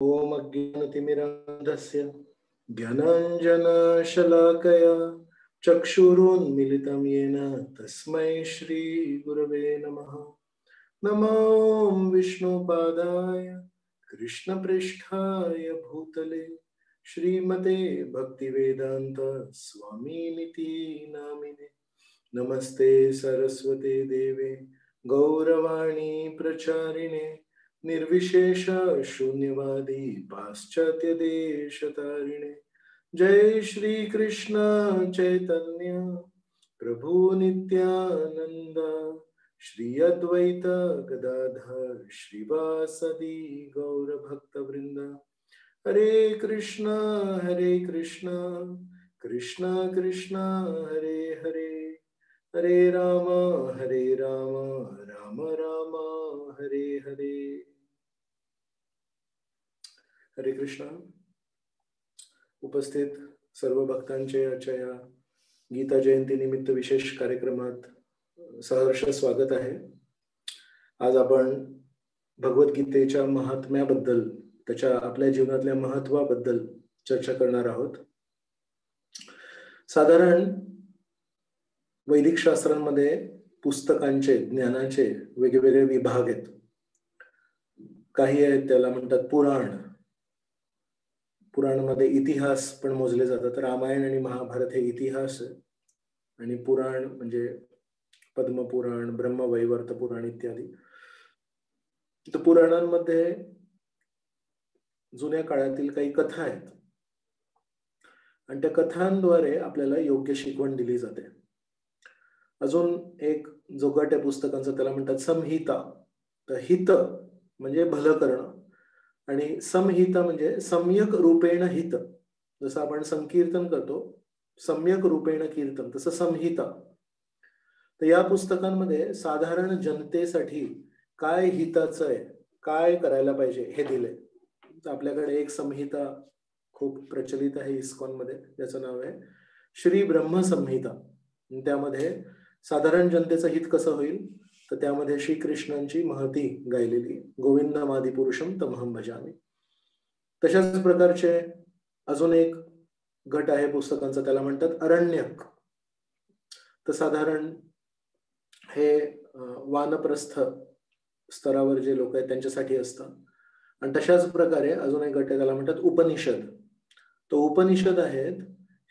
ओम अज्ञानतिमिरान्धस्य ज्ञानाञ्जनशलाकया चक्षुरुन्मिलितं येन तस्मै श्रीगुरवे नमः। नमो विष्णुपादाय कृष्णपृष्ठाय भूतले श्रीमते भक्तिवेदान्त स्वामिनिति नामिने। नमस्ते सरस्वते देवे गौरवाणी प्रचारिणे निर्विशेष शून्यवादी पाश्चात्य देशतारिणे। जय श्री कृष्ण चैतन्य प्रभु नित्यानंद श्री अद्वैत गदाधर श्रीवासदि गौर भक्त वृंद। हरे कृष्ण कृष्ण कृष्ण हरे हरे, हरे राम राम राम हरे हरे। हरे कृष्ण। उपस्थित सर्व भक्तांचे आजच्या या गीता जयंती निमित्त विशेष कार्यक्रमात सहर्ष स्वागत आहे। आज आपण भगवद्गीतेच्या महात्म्याबद्दल, त्याच्या आपल्या जीवनातल्या महत्वाबद्दल चर्चा करणार आहोत। साधारण वैदिक शास्त्रांमध्ये पुस्तकांचे, ज्ञानाचे वेगवेगळे विभाग आहेत। काही आहेत त्याला म्हणतात पुराण। पुराणामध्ये इतिहास पण मोजले जातात। रामायण आणि महाभारत हे इतिहास आहे आणि पुराण म्हणजे पद्मपुराण, ब्रह्मवैवर्त पुराण इत्यादी। तर पुराणांमध्ये जुन्या काळातील काही कथा आहेत आणि त्या कथांद्वारे आपल्याला योग्य शिकवण दिली जाते। अजून एक जो गट आहे पुस्तकांचा त्याला म्हणतात संहिता। तर हित म्हणजे भलं करणं आणि संहिता म्हणजे सम्यक रूपेण हित। जसं आपण संकीर्तन करतो सम्यक रूपेण कीर्तन, तसं संहिता। तर या पुस्तकांमध्ये साधारण जनतेसाठी काय हिताचं आहे, काय करायला पाहिजे हे दिले। तर आपल्याकडे एक संहिता खूप प्रचलित आहे इस्कॉन मध्ये, ज्याचं नाव आहे श्री ब्रह्म संहिता। त्यामध्ये साधारण जनतेचं हित कसं होईल तर त्यामध्ये श्रीकृष्णांची महती गायलेली, गोविंदमादि पुरुषम तमहम भजामि। तशाच प्रकारचे अजून एक गट आहे पुस्तकांचा, त्याला म्हणतात अरण्यक। तर साधारण हे वानप्रस्थ स्तरावर जे लोक आहेत त्यांच्यासाठी असतं। आणि तशाच प्रकारे अजून एक गट आहे त्याला म्हणतात उपनिषद। तो उपनिषद आहेत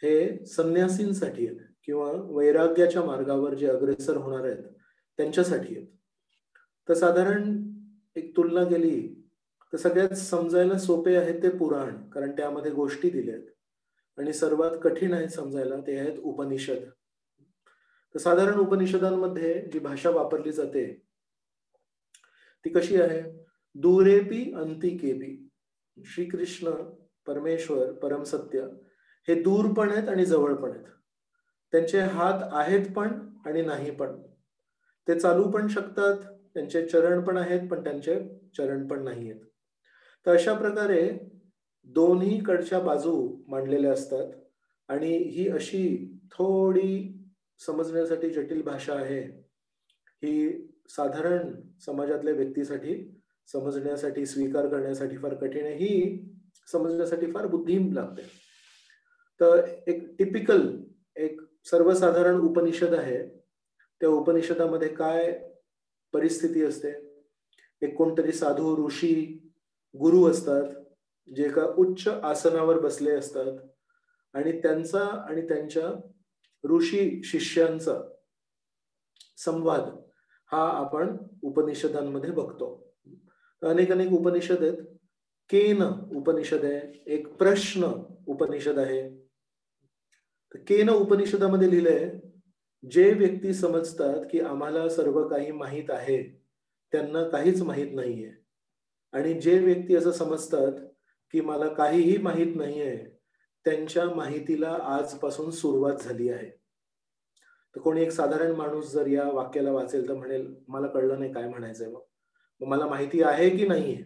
हे संन्यासींसाठी आहेत किंवा वैराग्याच्या मार्गावर जे अग्रेसर होणार आहेत त्यांच्यासाठी आहेत। तर साधारण एक तुलना केली तर सगळ्यात समजायला सोपे आहेत ते पुराण, कारण त्यामध्ये गोष्टी दिल्या आहेत, आणि सर्वात कठीण आहेत समजायला ते आहेत उपनिषद। तर साधारण उपनिषदांमध्ये जी भाषा वापरली जाते ती कशी आहे, दूरेपी अंतिकेपी। श्रीकृष्ण परमेश्वर परमसत्य हे दूर पण आहेत आणि जवळ पण आहेत। त्यांचे हात आहेत पण आणि नाही पण, ते चालू पण शकतात, त्यांचे चरण पण आहेत पण त्यांचे चरण पण नाही आहेत। तर अशा प्रकारे दोन्ही कडच्या बाजू मांडलेल्या असतात आणि ही अशी थोडी समजण्यासाठी जटिल भाषा आहे। ही साधारण समाजातल्या व्यक्तीसाठी समजण्यासाठी, स्वीकार करण्यासाठी फार कठीण आहे। ही समजण्यासाठी फार बुद्धी लागते। तर एक टिपिकल, एक सर्वसाधारण उपनिषद आहे। त्या उपनिषदामध्ये काय परिस्थिती असते, एक कोणतरी साधू ऋषी गुरु असतात जे एका उच्च आसनावर बसले असतात आणि त्यांचा आणि त्यांच्या ऋषी शिष्यांचा संवाद हा आपण उपनिषदांमध्ये बघतो। अनेक अनेक उपनिषद आहेत। केन उपनिषद आहे, एक प्रश्न उपनिषद आहे। तर केन उपनिषदामध्ये लिहिलंय, जे व्यक्ती समजतात की आम्हाला सर्व काही माहित आहे त्यांना काहीच माहित नाहीये, आणि जे व्यक्ती असं समजतात की मला काहीही माहित नाहीये त्यांच्या माहितीला आजपासून सुरुवात झाली आहे। तर कोणी एक साधारण माणूस जर या वाक्याला वाचेल तर म्हणेल मला कळलं नाही काय म्हणायचंय, मग मला माहिती आहे की नाहीये?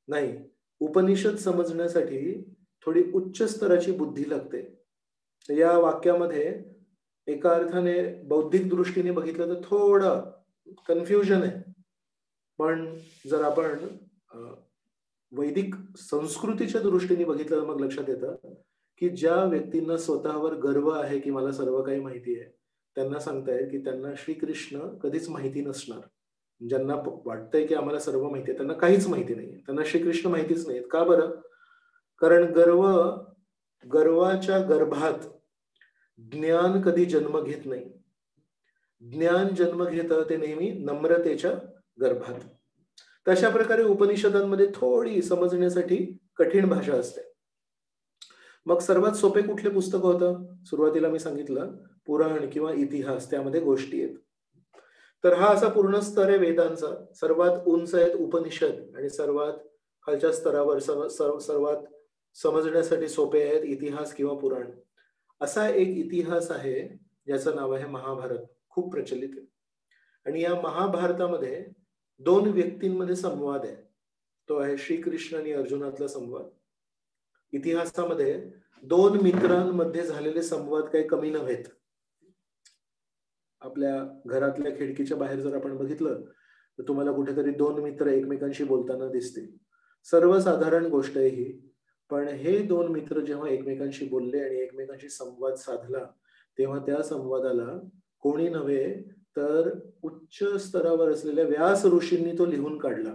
नाही, उपनिषद समजण्यासाठी थोडी उच्च स्तराची बुद्धी लागते। तर या वाक्यामध्ये एका अर्थाने बौद्धिक दृष्टीने बघितलं तर थोडं कन्फ्युजन आहे, पण जर आपण वैदिक संस्कृतीच्या दृष्टीने बघितलं मग लक्षात येतं की ज्या व्यक्तींना स्वतःवर गर्व आहे की मला सर्व काही माहिती आहे, त्यांना सांगतायत की त्यांना श्रीकृष्ण कधीच माहिती नसणार. ज्यांना वाटतंय की आम्हाला सर्व माहिती आहे, त्यांना काहीच माहिती नाहीये. त्यांना श्रीकृष्ण माहितीच नाहीत. का बरं? कारण गर्वाच्या गर्भात ज्ञान कधी जन्म घेत नाही. ज्ञान जन्म घेतं ते नेहमी नम्रतेच्या गर्भात. तशा प्रकारे उपनिषदांमध्ये थोडी समजण्यासाठी कठीण भाषा असते. मग सर्वात सोपे कुठले पुस्तक होतं? सुरुवातीला मी सांगितलं पुराण किंवा इतिहास, त्यामध्ये गोष्टी आहेत. तर हा असा पूर्ण स्तर आहे वेदांचा. सर्वात उंच आहेत उपनिषद आणि सर्वात खालच्या स्तरावर सर्वात समजण्यासाठी सोपे आहेत इतिहास किंवा पुराण. असा एक इतिहास आहे ज्याचं नाव आहे महाभारत. खूप प्रचलित आहे. आणि या महाभारतामध्ये 2 व्यक्तींमध्ये संवाद आहे. तो आहे श्रीकृष्ण आणि अर्जुनातला संवाद. इतिहासामध्ये 2 मित्रांमध्ये झालेले संवाद काही कमी नव्हेत. आपल्या घरातल्या खिडकीच्या बाहेर जर आपण बघितलं तर तुम्हाला कुठेतरी 2 मित्र एकमेकांशी बोलताना दिसतील. सर्वसाधारण गोष्ट आहे ही. पण हे 2 मित्र जेव्हा एकमेकांशी बोलले आणि एकमेकांशी संवाद साधला, तेव्हा त्या संवादाला कोणी नव्हे तर उच्च स्तरावर असलेल्या व्यास ऋषींनी तो लिहून काढला.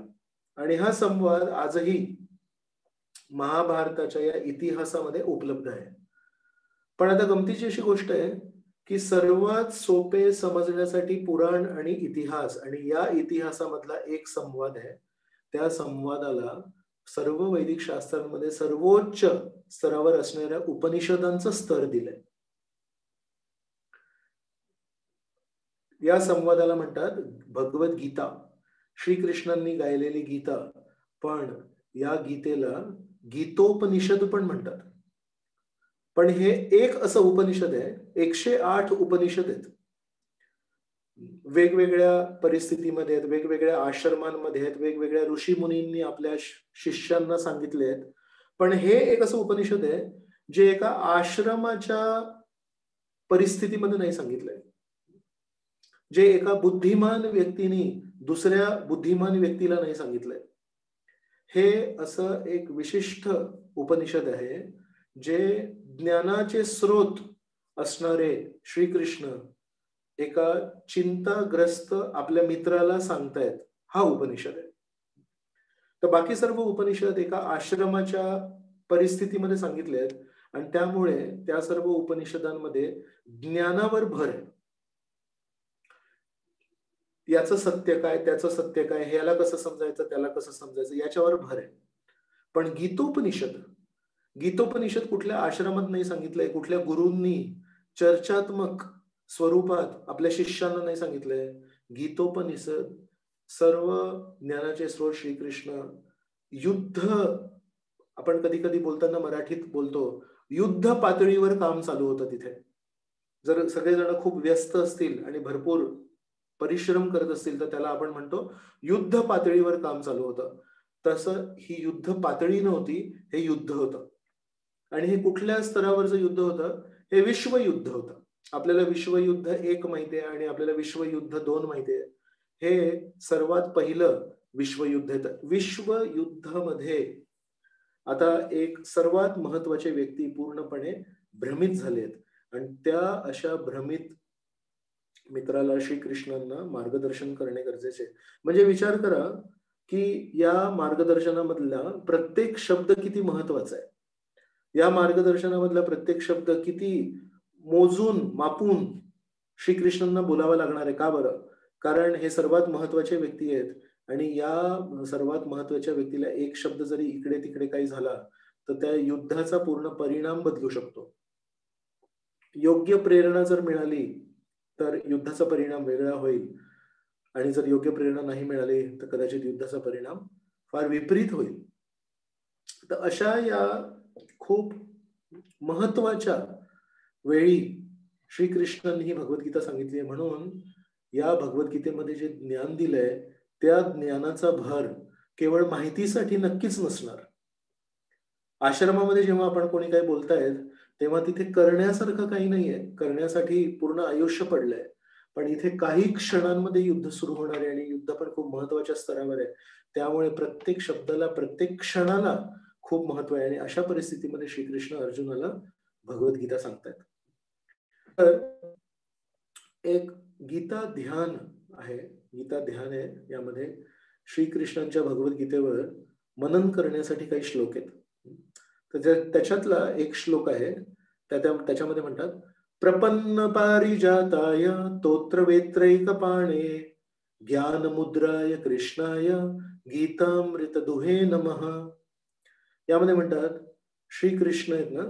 आणि हा संवाद आजही महाभारताच्या या इतिहासामध्ये उपलब्ध आहे. पण आता गमतीची अशी गोष्ट आहे की सर्वात सोपे समजण्यासाठी पुराण आणि इतिहास, आणि या इतिहासामधला एक संवाद आहे. त्या संवादाला सर्व वैदिक शास्त्रांमध्ये सर्वोच्च स्तरावर असणाऱ्या उपनिषदांचं स्तर दिलंय. या संवादाला म्हणतात भगवद्गीता. श्रीकृष्णांनी गायलेली गीता. पण या गीतेला गीतोपनिषद पण म्हणतात. पण हे एक असं उपनिषद आहे. 108 उपनिषद आहेत. वेगवेगळ्या परिस्थितीमध्ये आहेत, वेगवेगळ्या आश्रमांमध्ये आहेत, वेगवेगळ्या ऋषी मुनींनी आपल्या शिष्यांना सांगितले आहेत. पण हे एक असं उपनिषद आहे जे एका आश्रमाच्या परिस्थितीमध्ये नाही सांगितलंय. जे एका बुद्धिमान व्यक्तीने दुसऱ्या बुद्धिमान व्यक्तीला नाही सांगितलंय. हे असं एक विशिष्ट उपनिषद आहे जे ज्ञानाचे स्रोत असणारे श्रीकृष्ण एका चिंताग्रस्त आपल्या मित्राला सांगतायत. हा उपनिषद आहे. तर बाकी सर्व उपनिषद एका आश्रमाच्या परिस्थितीमध्ये सांगितले आहेत आणि त्यामुळे त्या सर्व उपनिषदांमध्ये ज्ञानावर भर आहे. याचं सत्य काय, त्याचं सत्य काय, ह्याला कसं समजायचं, त्याला कसं समजायचं, याच्यावर भर आहे. पण गीतोपनिषद कुठल्या आश्रमात नाही सांगितलंय, कुठल्या गुरूंनी चर्चात्मक स्वरूपात आपल्या शिष्यांना नाही सांगितलंय. गीतोपनिषद सर्व ज्ञानाचे स्रोत श्रीकृष्ण युद्ध, आपण कधी कधी बोलताना मराठीत बोलतो, युद्ध पातळीवर काम चालू होतं तिथे. जर सगळेजण खूप व्यस्त असतील आणि भरपूर परिश्रम करत असतील तर त्याला आपण म्हणतो युद्ध पातळीवर काम चालू होतं. तसं ही युद्ध पातळी नव्हती, हे युद्ध होतं. आणि हे कुठल्या स्तरावरचं युद्ध होतं? हे विश्वयुद्ध होतं. आपल्याला विश्वयुद्ध 1 माहिती आहे आणि आपल्याला विश्वयुद्ध 2 माहिती आहे. हे सर्वात पहिलं विश्वयुद्ध येतं. विश्वयुद्धामध्ये आता एक सर्वात महत्वाचे व्यक्ती पूर्णपणे भ्रमित झालेत आणि त्या अशा भ्रमित मित्राला श्रीकृष्णांना मार्गदर्शन करणे गरजेचे. म्हणजे विचार करा की या मार्गदर्शनामधला प्रत्येक शब्द किती महत्वाचा आहे. या मार्गदर्शनामधला प्रत्येक शब्द किती मोजून मापून श्रीकृष्णांना बोलावा लागणार आहे. का बरं? कारण हे सर्वात महत्वाचे व्यक्ती आहेत आणि या सर्वात महत्वाच्या व्यक्तीला एक शब्द जरी इकडे तिकडे काही झाला तर त्या युद्धाचा पूर्ण परिणाम बदलू शकतो. योग्य प्रेरणा जर मिळाली तर युद्धाचा परिणाम वेगळा होईल आणि जर योग्य प्रेरणा नाही मिळाली तर कदाचित युद्धाचा परिणाम फार विपरीत होईल. तर अशा या खूप महत्वाच्या वेळी श्रीकृष्णांनी ही भगवद्गीता सांगितली आहे. म्हणून या भगवद्गीतेमध्ये जे ज्ञान दिलंय त्या ज्ञानाचा भर केवळ माहितीसाठी नक्कीच नसणार. आश्रमामध्ये जेव्हा आपण कोणी काही बोलतायत तेव्हा तिथे करण्यासारखं काही नाहीये. करण्यासाठी पूर्ण आयुष्य पडलंय. पण इथे काही क्षणांमध्ये युद्ध सुरू होणार आहे आणि युद्ध पण खूप महत्वाच्या स्तरावर आहे. त्यामुळे प्रत्येक शब्दाला, प्रत्येक क्षणाला खूप महत्व आहे आणि अशा परिस्थितीमध्ये श्रीकृष्ण अर्जुनाला भगवद्गीता सांगतायत. तर एक गीता ध्यान आहे, गीता ध्यान आहे. यामध्ये श्रीकृष्णांच्या भगवद्गीतेवर मनन करण्यासाठी काही श्लोक आहेत. तर त्याच्यातला एक श्लोक आहे, त्याच्यामध्ये म्हणतात, प्रपन्न पारिजाताय तोत्रवेत्रैकपाणे ज्ञानमुद्राय कृष्णाय गीतामृत दुहे नमः. यामध्ये म्हणतात श्रीकृष्ण आहेत ना,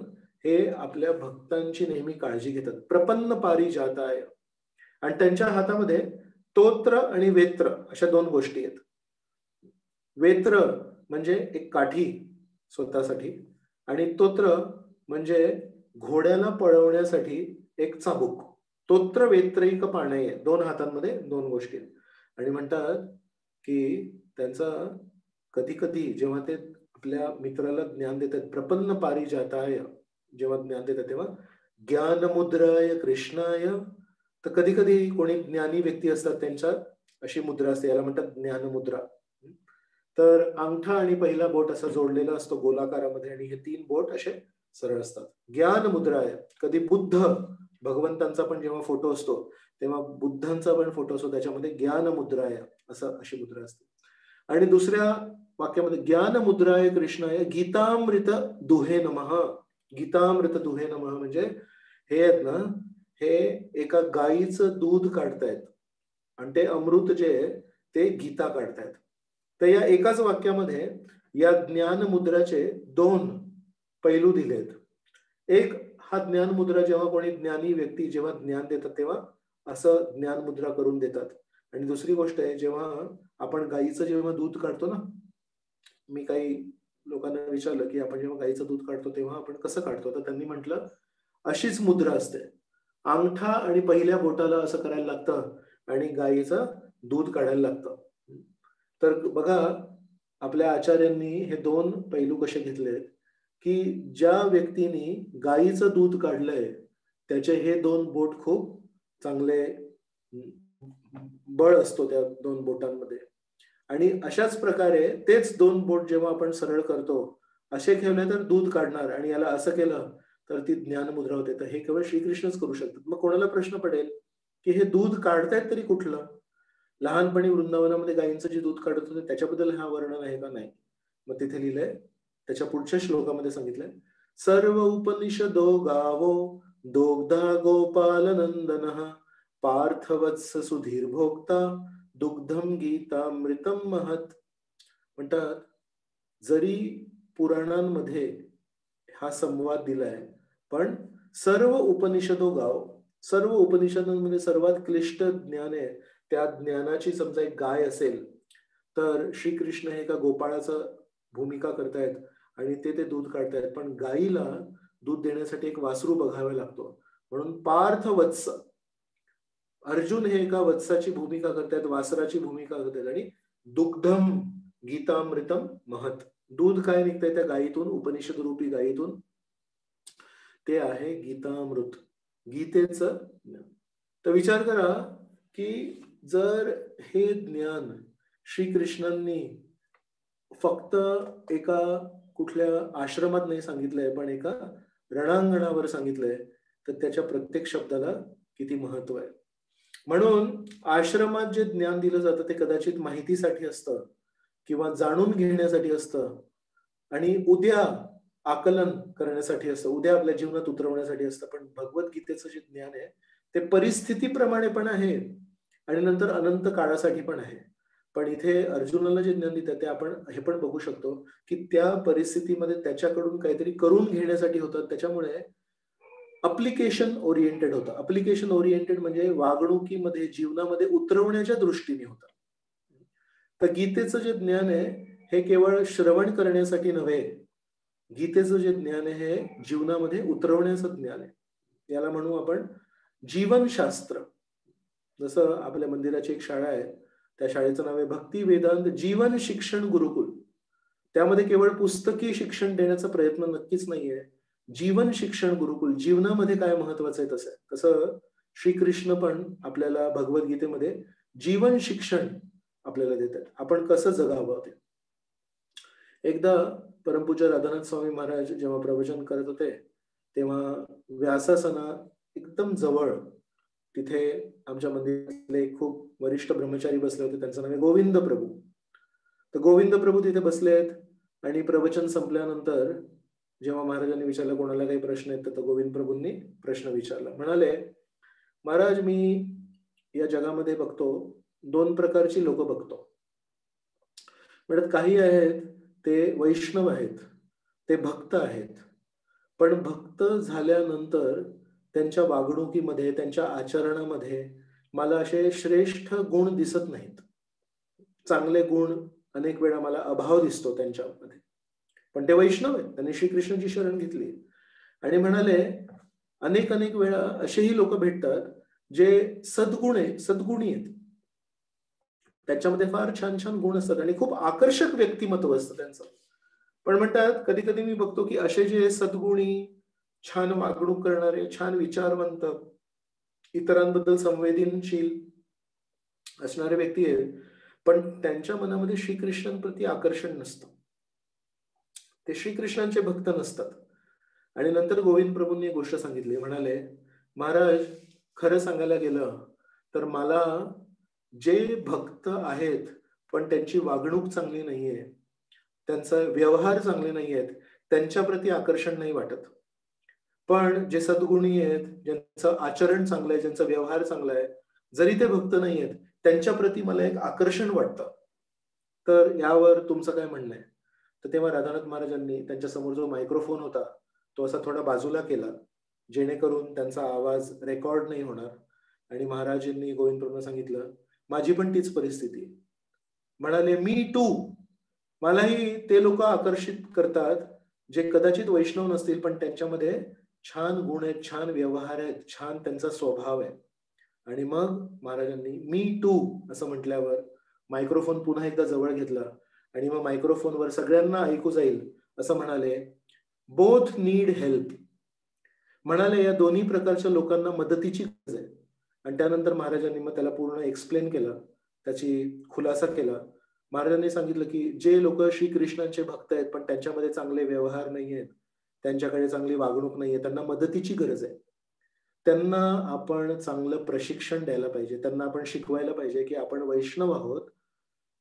हे आपल्या भक्तांची नेहमी काळजी घेतात. प्रपन्न पारिजाताय, आणि त्यांच्या हातामध्ये तोत्र आणि वेत्र अशा दोन गोष्टी आहेत. वेत्र म्हणजे एक काठी स्वतःसाठी, आणि तोत्र म्हणजे घोड्याला पळवण्यासाठी एक चाबूक. तोत्र वेत्रैक पाणे, दोन हातांमध्ये दोन गोष्टी आहेत. आणि म्हणतात की त्यांचा कधी कधी जेव्हा ते आपल्या मित्राला ज्ञान देतात, प्रपन्न पारिजाताय जेव्हा ज्ञान देतात तेव्हा ज्ञानमुद्राय कृष्णाय, तर कधी कधी कोणी ज्ञानी व्यक्ती असतात त्यांच्या अशी मुद्रा असते, याला म्हणतात ज्ञानमुद्रा. तर अंगठा आणि पहिला बोट असा जोडलेला असतो गोलाकारामध्ये, आणि हे तीन बोट असे सरळ असतात. ज्ञान मुद्रा आहे. कधी बुद्ध भगवंतांचा पण जेव्हा फोटो असतो तेव्हा बुद्धांचा पण फोटो असतो, त्याच्यामध्ये ज्ञान मुद्रा आहे असं अशी मुद्रा असते. आणि दुसऱ्या वाक्यामध्ये ज्ञान मुद्राय कृष्णाय गीतामृत दुहे नमः. गीतामृत दुहे नमः म्हणजे हे आहेत ना, हे एका गायीचं दूध काढतायत आणि ते अमृत जे आहे ते गीता काढतायत. तर या एकाच वाक्यामध्ये या ज्ञान मुद्राचे दोन पैलू दिलेत. एक, हा ज्ञान मुद्रा जेव्हा कोणी ज्ञानी व्यक्ती जेव्हा ज्ञान देतात तेव्हा असं ज्ञान मुद्रा करून देतात. आणि दुसरी गोष्ट आहे, जेव्हा आपण गायीचं जेव्हा दूध काढतो ना, मी काही लोकांना विचारलं की आपण जेव्हा गायीचं दूध काढतो तेव्हा आपण कसं काढतो, तर त्यांनी म्हटलं अशीच मुद्रा असते. अंगठा आणि पहिल्या बोटाला असं करायला लागतं आणि गायीचं दूध काढायला लागतं. तर बघा आपल्या आचार्यांनी हे दोन पैलू कसे घेतले की ज्या व्यक्तीने गायीचं दूध काढलंय त्याचे हे दोन बोट खूप चांगले बळ असतो त्या दोन बोटांमध्ये. आणि अशाच प्रकारे तेच दोन बोट जेव्हा आपण सरळ करतो असे ठेवले तर दूध काढणार, आणि याला असं केलं तर ती ज्ञान मुद्रा होते. तर हे केवळ श्रीकृष्णच करू शकतात. मग कोणाला प्रश्न पडेल की हे दूध काढतायत तरी कुठलं? लहानपणी वृंदावनामध्ये गायींचं जे दूध काढत होते त्याच्याबद्दल हा वर्णन आहे का? नाही. मग तिथे लिहिलंय, त्याच्या पुढच्या श्लोकामध्ये सांगितलंय, सर्व उपनिषदो गावो दोग्धा गोपाल नंदन पार्थवत्स सुधीर भोक्ता दुग्धम गीतामृतम महत. म्हणतात जरी पुराणांमध्ये हा संवाद दिलाय, पण सर्व उपनिषदो गाव, सर्व उपनिषदांमध्ये सर्वात क्लिष्ट ज्ञान आहे, त्या ज्ञानाची समजा एक गाय असेल तर श्रीकृष्ण हे एका गोपाळाचं भूमिका करतायत आणि ते दूध काढतायत. पण गायीला दूध देण्यासाठी एक वासरू बघावा लागतो, म्हणून पार्थ वत्स, अर्जुन हे एका वत्साची भूमिका करतायत, वासराची भूमिका करतायत. आणि दुग्धम गीतामृतम महत, दूध काय निघतंय त्या गायीतून, उपनिषद रूपी गायीतून, ते आहे गीतामृत, गीतेचं ज्ञान. तर विचार करा की जर हे ज्ञान श्रीकृष्णांनी फक्त एका कुठल्या आश्रमात नाही सांगितलंय, पण एका रणांगणावर सांगितलंय, तर त्याच्या प्रत्येक शब्दाला किती महत्व आहे. म्हणून आश्रमात जे ज्ञान दिलं जातं ते कदाचित माहितीसाठी असतं किंवा जाणून घेण्यासाठी असतं आणि उद्या आकलन करण्यासाठी असतं, उद्या आपल्या जीवनात उतरवण्यासाठी असतं. पण भगवद्गीतेचं जे ज्ञान आहे ते परिस्थितीप्रमाणे पण आहे आणि नंतर अनंत काळासाठी पण आहे. पण इथे अर्जुनाला जे ज्ञान देतात ते आपण हे पण बघू शकतो की त्या परिस्थितीमध्ये त्याच्याकडून काहीतरी करून घेण्यासाठी होतं. त्याच्यामुळे अप्लिकेशन ओरिएंटेड होतं. अप्लिकेशन ओरिएंटेड म्हणजे वागणुकीमध्ये, जीवनामध्ये उतरवण्याच्या दृष्टीने होतं. तर गीतेचं जे ज्ञान आहे हे केवळ श्रवण करण्यासाठी नव्हे, गीतेचं जे ज्ञान आहे हे जीवनामध्ये उतरवण्याचं ज्ञान आहे. याला म्हणू आपण जीवनशास्त्र. जसं आपल्या मंदिराची एक शाळा आहे, त्या शाळेचं नाव आहे भक्ती वेदांत जीवन शिक्षण गुरुकुल. त्यामध्ये केवळ पुस्तकी शिक्षण देण्याचा प्रयत्न नक्कीच नाहीये. जीवन शिक्षण गुरुकुल, जीवनामध्ये काय महत्वाचं आहे तसं श्रीकृष्ण पण आपल्याला भगवद्गीतेमध्ये जीवन शिक्षण आपल्याला देतात, आपण कसं जगावं ते. एकदा परमपूज्य राधानाथ स्वामी महाराज जेव्हा प्रवचन करत होते तेव्हा व्यासासना एकदम जवळ तिथे आमच्या मंदिरातले खूप वरिष्ठ ब्रह्मचारी बसले होते, त्यांचं नाव आहे गोविंद प्रभू. तर गोविंद प्रभू तिथे बसले आहेत आणि प्रवचन संपल्यानंतर जेव्हा महाराजांनी विचारलं कोणाला काही प्रश्न आहेत तर गोविंद प्रभूंनी प्रश्न विचारला. म्हणाले, महाराज मी या जगामध्ये बघतो 2 प्रकारची लोक बघतो. म्हणत काही आहेत ते वैष्णव आहेत, ते भक्त आहेत, पण भक्त झाल्यानंतर त्यांच्या वागणुकीमध्ये त्यांच्या आचरणामध्ये मला असे श्रेष्ठ गुण दिसत नाहीत. चांगले गुण अनेक वेळा मला अभाव दिसतो त्यांच्यामध्ये, पण ते वैष्णव आहेत, त्यांनी श्रीकृष्णाची शरण घेतली. आणि म्हणाले अनेक वेळा असेही लोक भेटतात जे सद्गुणी आहेत, त्याच्यामध्ये फार छान छान गुण असतात आणि खूप आकर्षक व्यक्तिमत्व असतं त्यांचं. पण म्हणतात कधी कधी मी बघतो की असे जे सद्गुणी, छान वागणूक करणारे, छान विचारवंत, इतरांबद्दल संवेदनशील असणारे व्यक्ती आहेत, पण त्यांच्या मनामध्ये श्रीकृष्णांप्रती आकर्षण नसतं, ते श्रीकृष्णांचे भक्त नसतात. आणि नंतर गोविंद प्रभूंनी एक गोष्ट सांगितली. म्हणाले, महाराज खरं सांगायला गेलं तर मला जे भक्त आहेत पण त्यांची वागणूक चांगली नाहीये, त्यांचा व्यवहार चांगले नाहीयेत, त्यांच्याप्रती आकर्षण नाही वाटत. पण जे सद्गुणी आहेत, ज्यांचं आचरण चांगलं आहे, ज्यांचा व्यवहार चांगला आहे, जरी ते भक्त नाही आहेत, त्यांच्याप्रती मला एक आकर्षण वाटतं. तर यावर तुमचं काय म्हणणं आहे? तर तेव्हा राधानाथ महाराजांनी त्यांच्या समोर जो मायक्रोफोन होता तो असा थोडा बाजूला केला, जेणेकरून त्यांचा आवाज रेकॉर्ड नाही होणार. आणि महाराजांनी गोविंद प्रभूंना सांगितलं, माझी पण तीच परिस्थिती आहे. म्हणाले, मी टू, मलाही ते लोक आकर्षित करतात जे कदाचित वैष्णव नसतील, पण त्यांच्यामध्ये छान गुण आहेत, छान व्यवहार आहेत, छान त्यांचा स्वभाव आहे. आणि मग महाराजांनी मी टू असं म्हटल्यावर मायक्रोफोन पुन्हा एकदा जवळ घेतला आणि मग मायक्रोफोनवर सगळ्यांना ऐकू जाईल असं म्हणाले, बोथ नीड हेल्प. म्हणाले या दोन्ही प्रकारच्या लोकांना मदतीची गरज आहे. आणि त्यानंतर महाराजांनी मग त्याला पूर्ण एक्सप्लेन केलं, त्याची खुलासा केला. महाराजांनी सांगितलं की जे लोक श्रीकृष्णांचे भक्त आहेत पण त्यांच्यामध्ये चांगले व्यवहार नाही आहेत, त्यांच्याकडे चांगली वागणूक नाहीये, त्यांना मदतीची गरज आहे. त्यांना आपण चांगलं प्रशिक्षण द्यायला पाहिजे, त्यांना आपण शिकवायला पाहिजे की आपण वैष्णव आहोत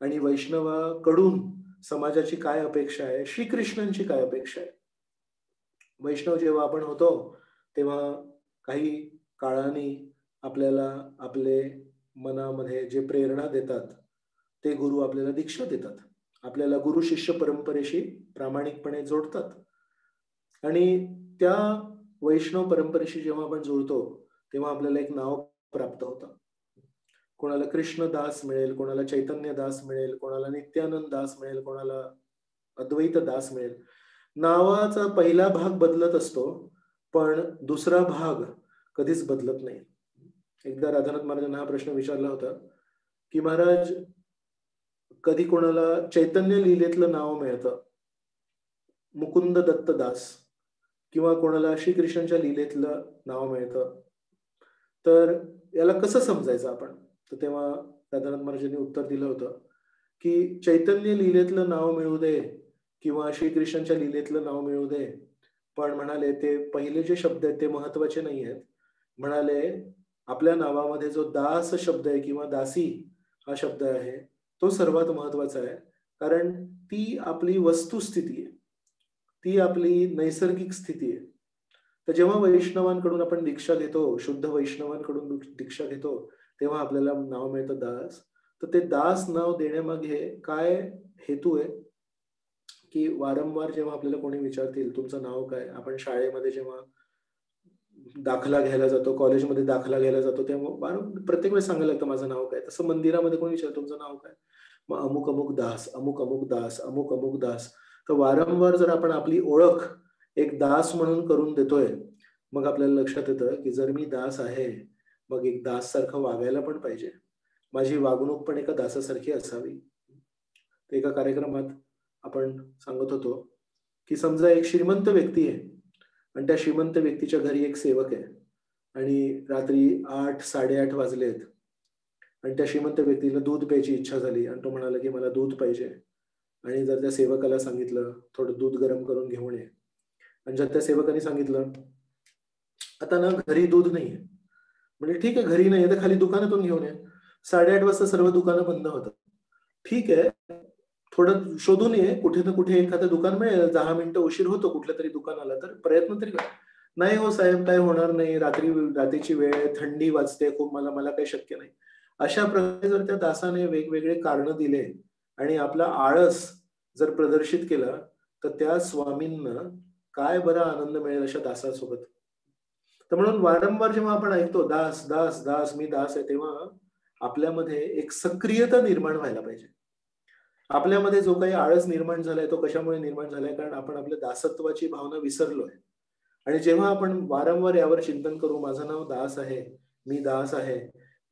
आणि वैष्णवाकडून समाजाची काय अपेक्षा आहे, श्रीकृष्णांची काय अपेक्षा आहे. वैष्णव जेव्हा आपण होतो तेव्हा काही काळाने आपल्याला आपले मनामध्ये जे प्रेरणा देतात ते गुरु आपल्याला दीक्षा देतात, आपल्याला गुरु शिष्य परंपरेशी प्रामाणिकपणे जोडतात. आणि त्या वैष्णव परंपरेशी जेव्हा आपण जुळतो तेव्हा आपल्याला एक नाव प्राप्त होतं. कोणाला कृष्णदास मिळेल, कोणाला चैतन्य दास मिळेल, कोणाला नित्यानंद दास मिळेल, कोणाला अद्वैत दास मिळेल. नावाचा पहिला भाग बदलत असतो पण दुसरा भाग कधीच बदलत नाही. एकदा राधानाथ महाराजांना हा प्रश्न विचारला होता की महाराज कधी कोणाला चैतन्य लीलेतलं नाव मिळतं, मुकुंद दत्त दास, किंवा कोणाला श्रीकृष्णांच्या लीलेतलं नाव मिळतं, तर याला कसं समजायचं आपण? तर तेव्हा राधानाथ महाराजांनी उत्तर दिलं होतं की चैतन्य लीलेतलं नाव मिळू दे किंवा श्रीकृष्णांच्या लीलेतलं नाव मिळू दे, पण म्हणाले ते पहिले जे शब्द आहेत ते महत्वाचे नाही आहेत. म्हणाले आपल्या नावामध्ये जो दास शब्द आहे किंवा दासी हा शब्द आहे तो सर्वात महत्वाचा आहे, कारण ती आपली वस्तुस्थिती आहे, ती आपली नैसर्गिक स्थिती आहे. तर जेव्हा वैष्णवांकडून आपण दीक्षा घेतो, शुद्ध वैष्णवांकडून दीक्षा घेतो, तेव्हा आपल्याला नाव मिळतं दास. तर ते दास नाव देण्यामागे काय हेतू आहे की वारंवार जेव्हा आपल्याला कोणी विचारतील तुमचं नाव काय, आपण शाळेमध्ये जेव्हा दाखला घ्यायला जातो, कॉलेजमध्ये दाखला घ्यायला जातो, तेव्हा प्रत्येक वेळेस सांगायला लागतं माझं नाव काय. तसं मंदिरामध्ये कोणी विचारतं तुमचं नाव काय, मग अमुक अमुक दास, अमुक अमुक दास, अमुक अमुक दास. तर वारंवार जर आपण आपली ओळख एक दास म्हणून करून देतोय, मग आपल्याला लक्षात येतं की जर मी दास आहे मग एक दास सारखं वागायला पण पाहिजे, माझी वागणूक पण एका दासासारखी असावी. एका कार्यक्रमात आपण सांगत होतो की समजा एक श्रीमंत व्यक्ती आहे आणि त्या श्रीमंत व्यक्तीच्या घरी एक सेवक आहे. आणि रात्री 8, 8:30 वाजलेत आणि त्या श्रीमंत व्यक्तीला दूध प्यायची इच्छा झाली आणि तो म्हणाला की मला दूध पाहिजे. आणि जर त्या सेवकाला सांगितलं थोडं दूध गरम करून घेऊन ये, आणि जर त्या सेवकाने सांगितलं आता ना घरी दूध नाहीये, म्हणजे ठीक आहे घरी नाहीये तर खाली दुकानातून घेऊन ये. 8:30 वाजता सर्व दुकानं बंद होतात. ठीक आहे, थोडं शोधून ये, कुठे ना कुठे एखादं दुकान मिळेल, 10 मिनिटं उशीर होतो कुठल्या तरी दुकानाला, तर प्रयत्न तरी कर. नाही हो साहेब, काय होणार नाही, रात्रीची वेळ आहे, थंडी वाजते खूप, मला मला काही शक्य नाही. अशा प्रकारे जर त्या दासाने वेगवेगळे कारणं दिले आणि आपला आळस जर प्रदर्शित केला, तर त्या स्वामींना काय बरा आनंद मिळेल अशा दासासोबत. तर म्हणून वारंवार जेव्हा आपण ऐकतो दास, दास, दास, मी दास आहे, तेव्हा आपल्यामध्ये एक सक्रियता निर्माण व्हायला पाहिजे. आपल्यामध्ये जो काही आळस निर्माण झालाय तो कशामुळे निर्माण झालाय? कारण आपण आपल्या दासत्वाची भावना विसरलोय. आणि जेव्हा आपण वारंवार यावर चिंतन करू, माझं नाव दास आहे, मी दास आहे,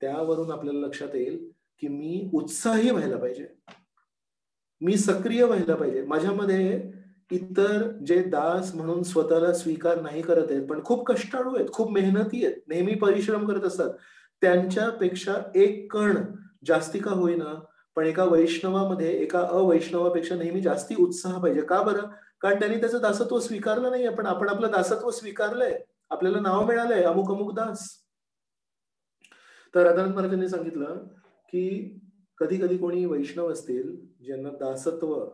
त्यावरून आपल्याला लक्षात येईल की मी उत्साही व्हायला पाहिजे. मी सक्रिय व्हायला पाहिजे. माझ्यामध्ये इतर जे दास म्हणून स्वतःला स्वीकार नाही करत आहेत, पण खूप कष्टाळू आहेत, खूप मेहनती आहेत, नेहमी परिश्रम करत असतात. त्यांच्यापेक्षा एक कण जास्ती का होईना, पण एका वैष्णवामध्ये एका अवैष्णवापेक्षा नेहमी जास्ती उत्साह पाहिजे. का बरं? कारण त्यांनी त्याचं दासत्व स्वीकारलं नाहीये, पण आपण आपलं दासत्व स्वीकारलंय. आपल्याला नाव मिळालंय अमुक-अमुक दास. तर राधानाथ महाराजांनी सांगितलं, की कधी-कधी कोणी वैष्णव असतील, ज्यांना दासत्व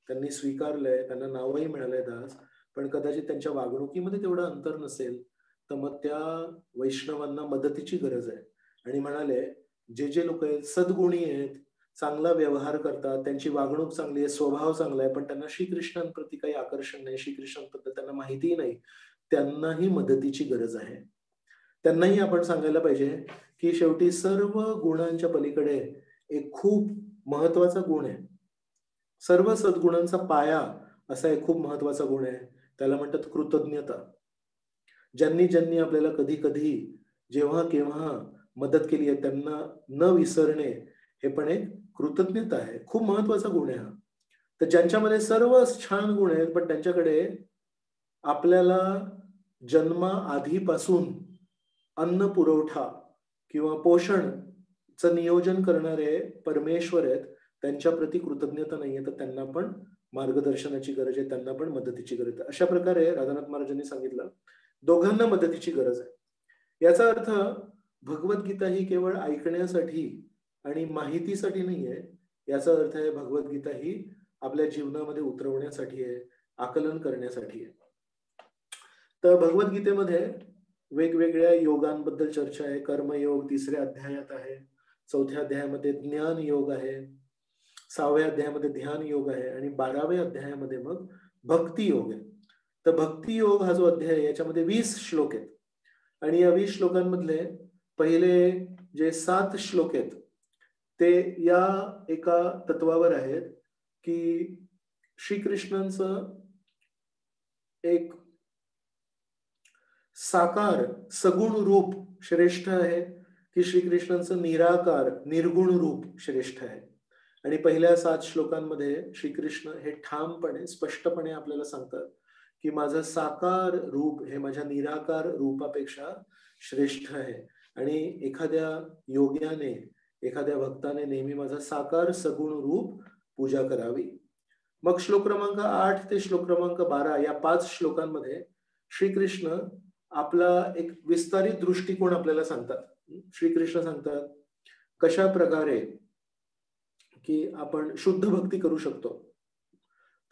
त्यांनी स्वीकारलंय, त्यांना नावही मिळालंय दास, पण कदाचित त्यांच्या वागणुकीमध्ये तेवढं अंतर नसेल, तर मग त्या वैष्णवांना मदतीची गरज आहे. आणि म्हणाले, जे लोकं आहेत, सद्गुणी आहेत, चांगला व्यवहार करतात, त्यांची वागणूक चांगली आहे, स्वभाव चांगला आहे, पण त्यांना श्रीकृष्णांप्रती काही आकर्षण नाही, श्रीकृष्णांबद्दल त्यांना माहितीही नाही, त्यांनाही मदतीची गरज आहे. त्यांनाही आपण सांगायला पाहिजे, की शेवटी सर्व गुणांच्या पलीकडे एक खूप महत्वाचा गुण आहे. सर्व सद्गुणांचा पाया असा एक खूप महत्वाचा गुण आहे. त्याला म्हणतात कृतज्ञता. ज्यांनी आपल्याला कधी-कधी, जेव्हा-केव्हा मदत केली आहे, त्यांना न विसरणे, हे पण एक कृतज्ञता आहे. खूप महत्वाचा गुण आहे हा. तर ज्यांच्यामध्ये सर्व छान गुण आहेत, पण त्यांच्याकडे आपल्याला जन्माआधीपासून अन्न पुरवठा किंवा पोषणचं नियोजन करणारे परमेश्वर आहेत, त्यांच्याप्रती कृतज्ञता नाहीये, तर त्यांना पण मार्गदर्शनाची गरज आहे, त्यांना पण मदतीची गरज आहे. अशा प्रकारे राधानाथ महाराजांनी सांगितलं, दोघांना मदतीची गरज आहे. याचा अर्थ भगवद्गीता ही केवळ ऐकण्यासाठी आणि माहितीसाठी नाहीये. याचा अर्थ आहे भगवद्गीता ही आपल्या जीवनामध्ये उतरवण्यासाठी आहे, आकलन करण्यासाठी आहे. तर भगवद्गीतेमध्ये वेगवेगळ्या योगांबद्दल चर्चा आहे. कर्मयोग 3ऱ्या अध्यायात आहे. 4थ्या अध्यायामध्ये ज्ञान योग आहे. 6व्या अध्यायामध्ये ध्यान योग आहे आणि 12व्या अध्यायामध्ये मग भक्ती योग आहे. तर भक्ती योग हा जो अध्याय आहे याच्यामध्ये 20 श्लोक आहेत. आणि या 20 श्लोकांमधले पहिले जे 7 श्लोक आहेत ते या एका तत्वावर आहेत, की श्रीकृष्णांचं एक साकार सगुण रूप श्रेष्ठ आहे, की श्रीकृष्णांचं निराकार निर्गुण रूप श्रेष्ठ आहे. आणि पहिल्या 7 श्लोकांमध्ये श्रीकृष्ण हे ठामपणे स्पष्टपणे आपल्याला सांगतात, की माझं साकार रूप हे माझ्या निराकार रूपापेक्षा श्रेष्ठ आहे. आणि एखाद्या योग्याने, एखाद्या भक्ताने नेहमी माझा साकार सगुण रूप पूजा करावी. मग श्लोक क्रमांक 8 ते श्लोक क्रमांक 12 या 5 श्लोकांमध्ये श्रीकृष्ण आपला एक विस्तारित दृष्टिकोन आपल्याला सांगतात. श्रीकृष्ण सांगतात कशा प्रकारे की आपण शुद्ध भक्ती करू शकतो.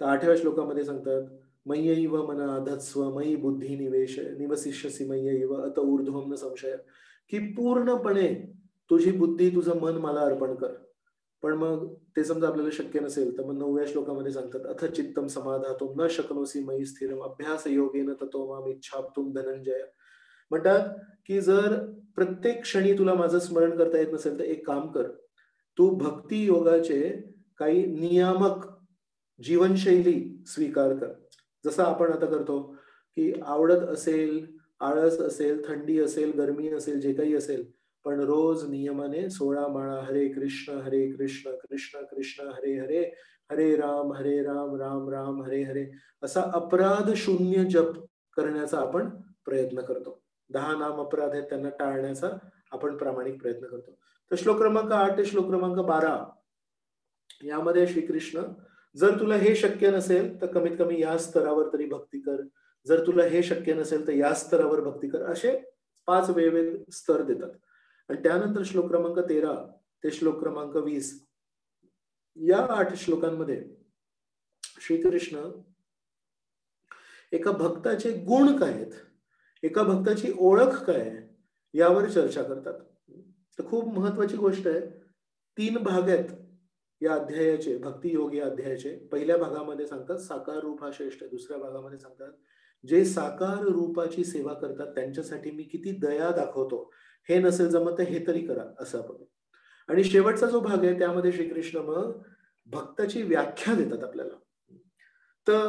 तर 8व्या श्लोकामध्ये सांगतात, मय्यैव मना धत्स्व मयि बुद्धी निवेश निवसिष्यसि मय्यैव अत ऊर्ध्वं न संशय, की पूर्णपणे तुझी बुद्धी, तुझं मन मला अर्पण कर. पण मग ते समजा आपल्याला शक्य नसेल, तर मग 9व्या श्लोकामध्ये सांगतात, अथ चित्तम समाधातुं न शक्नोसि मयि स्थिरम अभ्यास योगेन ततो माम इच्छाप्तुं धनंजय. म्हणतात की जर प्रत्येक क्षणी तुला माझं स्मरण करता येत नसेल, तर एक काम कर, तू भक्ती योगाचे काही नियामक जीवनशैली स्वीकार कर. जसं आपण आता करतो, की आवडत असेल, आळस असेल, थंडी असेल, गरमी असेल, जे काही असेल, पण रोज नियमाने 16 माळा हरे कृष्ण कृष्ण कृष्ण हरे हरे, हरे राम राम राम हरे हरे, असा अपराध शून्य जप करण्याचा आपण प्रयत्न करतो. 10 नाम अपराध आहेत त्यांना टाळण्याचा आपण प्रामाणिक प्रयत्न करतो. तर श्लोक क्रमांक 8 ते श्लोक क्रमांक 12 यामध्ये श्रीकृष्ण, जर तुला हे शक्य नसेल तर कमीत कमी या स्तरावर तरी भक्ती कर, जर तुला हे शक्य नसेल तर या स्तरावर भक्ती कर, असे 5 वेगवेगळे स्तर देतात. आणि त्यानंतर श्लोक क्रमांक 13 ते श्लोक क्रमांक 20 या 8 श्लोकांमध्ये श्रीकृष्ण एका भक्ताचे गुण काय आहेत, एका भक्ताची ओळख काय आहे यावर चर्चा करतात. तर खूप महत्वाची गोष्ट आहे. 3 भाग आहेत या अध्यायाचे, भक्ती योग या अध्यायाचे. पहिल्या भागामध्ये सांगतात साकार रूप हा श्रेष्ठ, दुसऱ्या भागामध्ये सांगतात जे साकार रूपाची सेवा करतात त्यांच्यासाठी मी किती दया दाखवतो, हे नसेल जमत हे तरी करा, असं आपण. आणि शेवटचा जो भाग आहे त्यामध्ये श्रीकृष्ण मग भक्ताची व्याख्या देतात आपल्याला. तर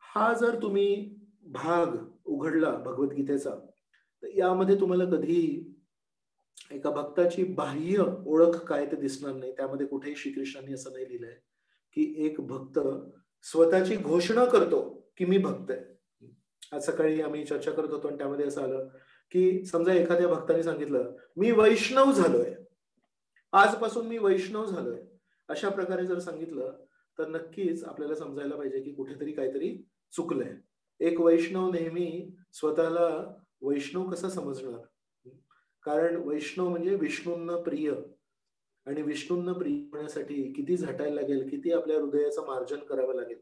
हा जर तुम्ही भाग उघडला भगवद्गीतेचा, तर यामध्ये तुम्हाला कधी एका भक्ताची बाह्य ओळख काय ते दिसणार नाही. त्यामध्ये कुठेही श्रीकृष्णांनी असं नाही लिहिलंय की एक भक्त स्वतःची घोषणा करतो की मी भक्त आहे. आज सकाळी आम्ही चर्चा करत होतो आणि त्यामध्ये असं आलं की समजा एखाद्या भक्ताने सांगितलं मी वैष्णव झालोय, आजपासून मी वैष्णव झालोय, अशा प्रकारे जर सांगितलं तर नक्कीच आपल्याला समजायला पाहिजे की कुठेतरी काहीतरी चुकलंय. एक वैष्णव नेहमी स्वतःला वैष्णव कसा समजणार, कारण वैष्णव म्हणजे विष्णूंना प्रिय, आणि विष्णूंना प्रिय होण्यासाठी किती झटायला लागेल, किती आपल्या हृदयाचं मार्जन करावं लागेल.